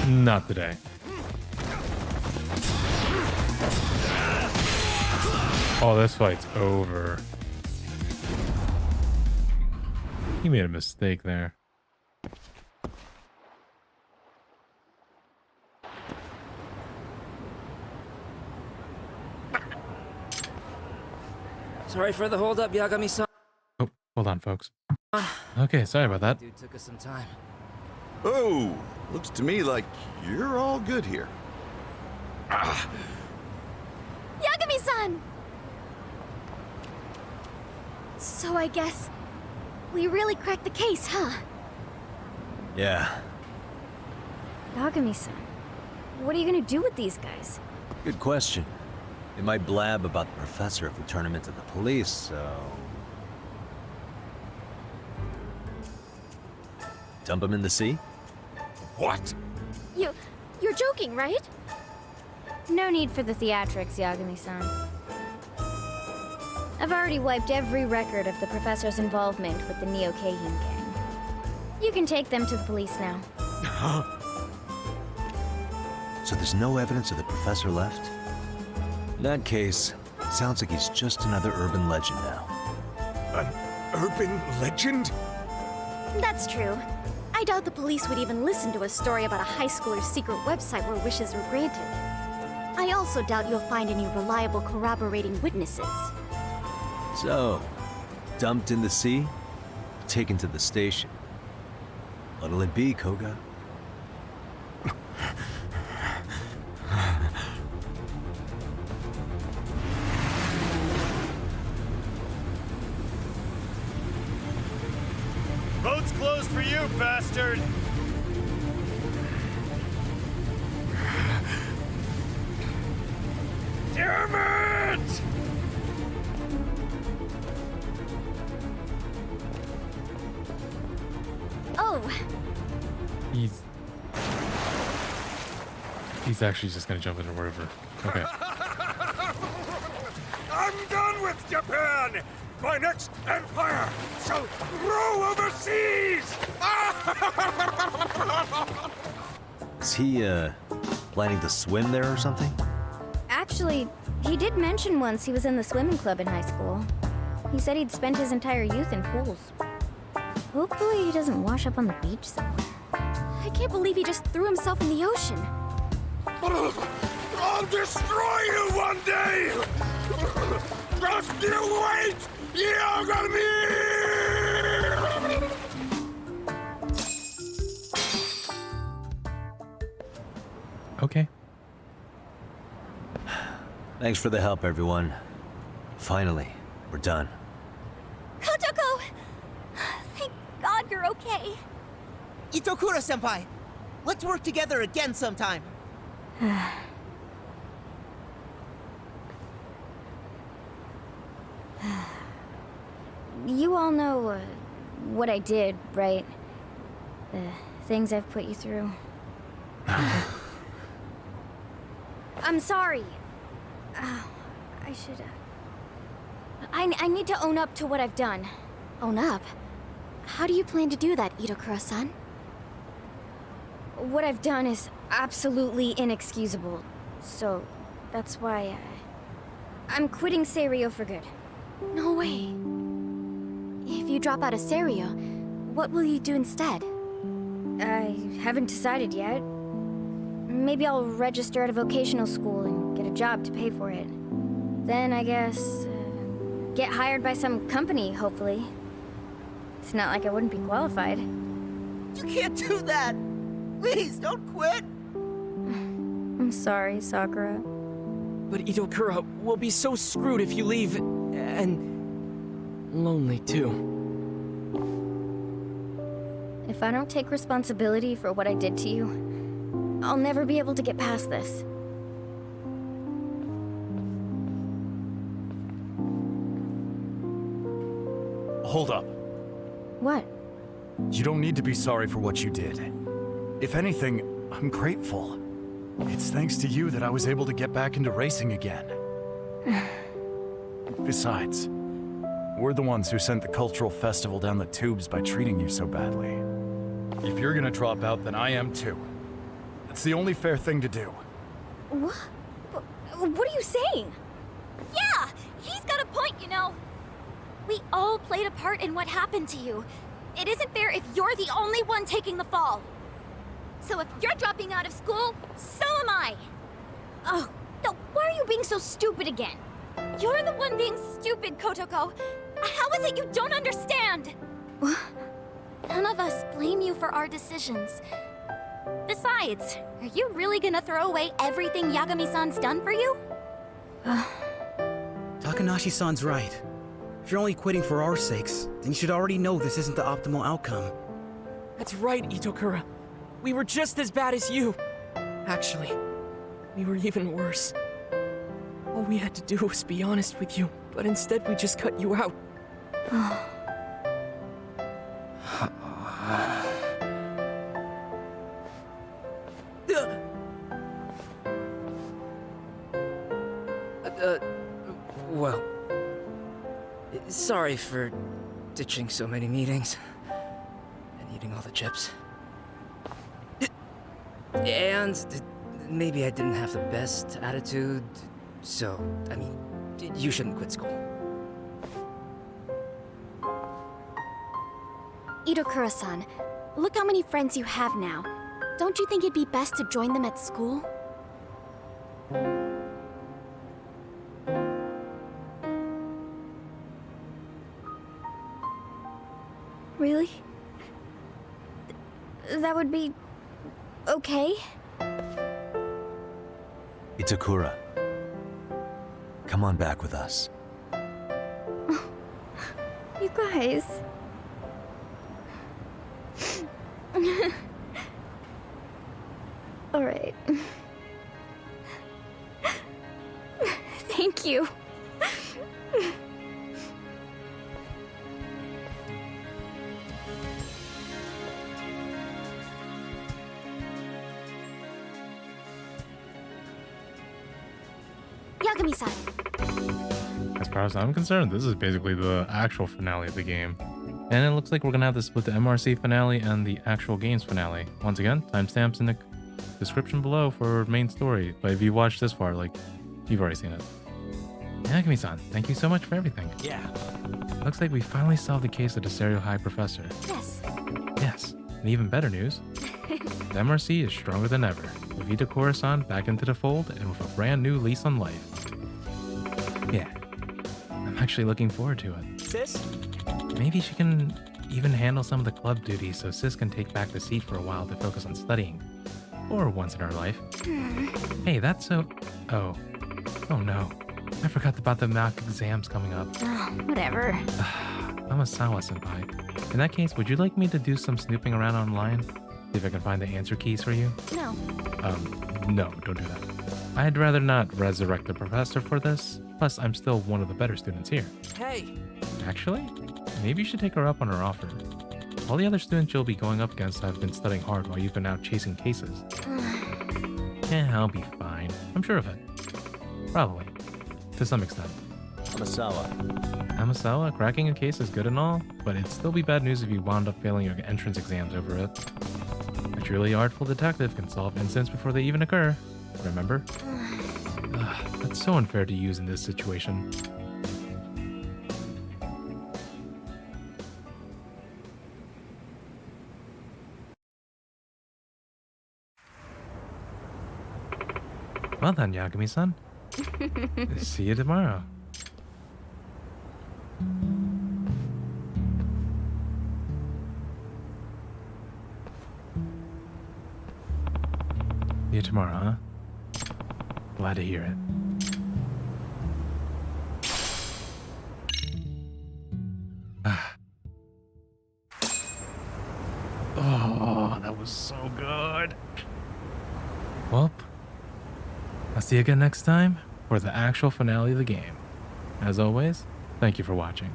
Not today. Oh, this fight's over. He made a mistake there. Sorry for the hold-up, Yagami-san. Oh, hold on, folks. Okay, sorry about that. Dude, took us some time. Oh, looks to me like you're all good here. Yagami-san! So I guess we really cracked the case, huh? Yeah, Yagami-san, what are you gonna do with these guys? good question. They might blab about the professor if we turn him into the police, so... Dump him in the sea? What? You're joking, right? No need for the theatrics, Yagami-san. I've already wiped every record of the professor's involvement with the Neo-Keihin gang. You can take them to the police now. So there's no evidence of the professor left? In that case, it sounds like he's just another urban legend now. An urban legend? That's true. I doubt the police would even listen to a story about a high schooler's secret website where wishes were granted. I also doubt you'll find any reliable corroborating witnesses. So, dumped in the sea, taken to the station. What'll it be, Koga? Boat's closed for you, bastard! Damn it! Oh, He's actually just gonna jump into the river. Okay. I'm done with Japan! My next empire shall grow overseas! Is he, planning to swim there or something? Actually, he did mention once he was in the swimming club in high school. He said he'd spent his entire youth in pools. Hopefully he doesn't wash up on the beach somewhere. I can't believe he just threw himself in the ocean. I'll destroy you one day! Just you wait! Yagami! Okay. Thanks for the help, everyone. Finally, we're done. Kotoko! Thank God you're okay. Itokura-senpai, let's work together again sometime. You all know what I did, right? The things I've put you through. I'm sorry. I should... I need to own up to what I've done. Own up? How do you plan to do that, Itokura-san? What I've done is absolutely inexcusable. So, that's why I'm quitting Seiryo for good. No way. If you drop out of Seiryo, what will you do instead? I haven't decided yet. Maybe I'll register at a vocational school and get a job to pay for it. Then, I guess, get hired by some company, hopefully. It's not like I wouldn't be qualified. You can't do that! Please, don't quit! I'm sorry, Sakura. But Itokura, we'll be so screwed if you leave, and... lonely too. If I don't take responsibility for what I did to you, I'll never be able to get past this. Hold up. What? You don't need to be sorry for what you did. If anything, I'm grateful. It's thanks to you that I was able to get back into racing again. Besides, we're the ones who sent the cultural festival down the tubes by treating you so badly. If you're gonna drop out, then I am too. It's the only fair thing to do. What? What are you saying? Yeah! He's got a point, you know. We all played a part in what happened to you. It isn't fair if you're the only one taking the fall. So if you're dropping out of school, so am I. Oh, no, why are you being so stupid again? You're the one being stupid, Kotoko. How is it you don't understand? None of us blame you for our decisions. Besides, are you really gonna throw away everything Yagami-san's done for you? Takanashi-san's right. If you're only quitting for our sakes, then you should already know this isn't the optimal outcome. That's right, Itokura. We were just as bad as you. Actually, we were even worse. All we had to do was be honest with you, but instead we just cut you out. Well, sorry for ditching so many meetings and eating all the chips. And maybe I didn't have the best attitude, so, I mean, you shouldn't quit school. Itokura-san, look how many friends you have now. Don't you think it'd be best to join them at school? Really? That would be... okay? Itakura, come on back with us. You guys... All right. Thank you. Yagami-san. As far as I'm concerned, this is basically the actual finale of the game. And it looks like we're gonna have to split the MRC finale and the actual games finale. Once again, timestamps in the description below for main story. But if you watched this far, like, you've already seen it. Yagami-san, thank you so much for everything. Yeah. Looks like we finally solved the case of the Stereo High Professor. Yes. Yes, and even better news, the MRC is stronger than ever, with Itokura-san back into the fold and with a brand new lease on life. Yeah, I'm actually looking forward to it. Sis? Maybe she can even handle some of the club duties so Sis can take back the seat for a while to focus on studying. Or once in her life. Hey, that's so... Oh no. I forgot about the mock exams coming up. Whatever. Amasawa-senpai. In that case, would you like me to do some snooping around online? See if I can find the answer keys for you? No. No, don't do that. I'd rather not resurrect the professor for this. Plus, I'm still one of the better students here. Hey. Actually, maybe you should take her up on her offer. All the other students you'll be going up against have been studying hard while you've been out chasing cases. I'll be fine. I'm sure of it. Probably. To some extent. Amasawa, cracking a case is good and all, but it'd still be bad news if you wound up failing your entrance exams over it. A truly artful detective can solve incidents before they even occur. Remember? That's so unfair to use in this situation. Well then, Yagami-san. See you tomorrow. See you tomorrow, huh? Glad to hear it. Oh, that was so good. Well, I'll see you again next time for the actual finale of the game. As always, thank you for watching.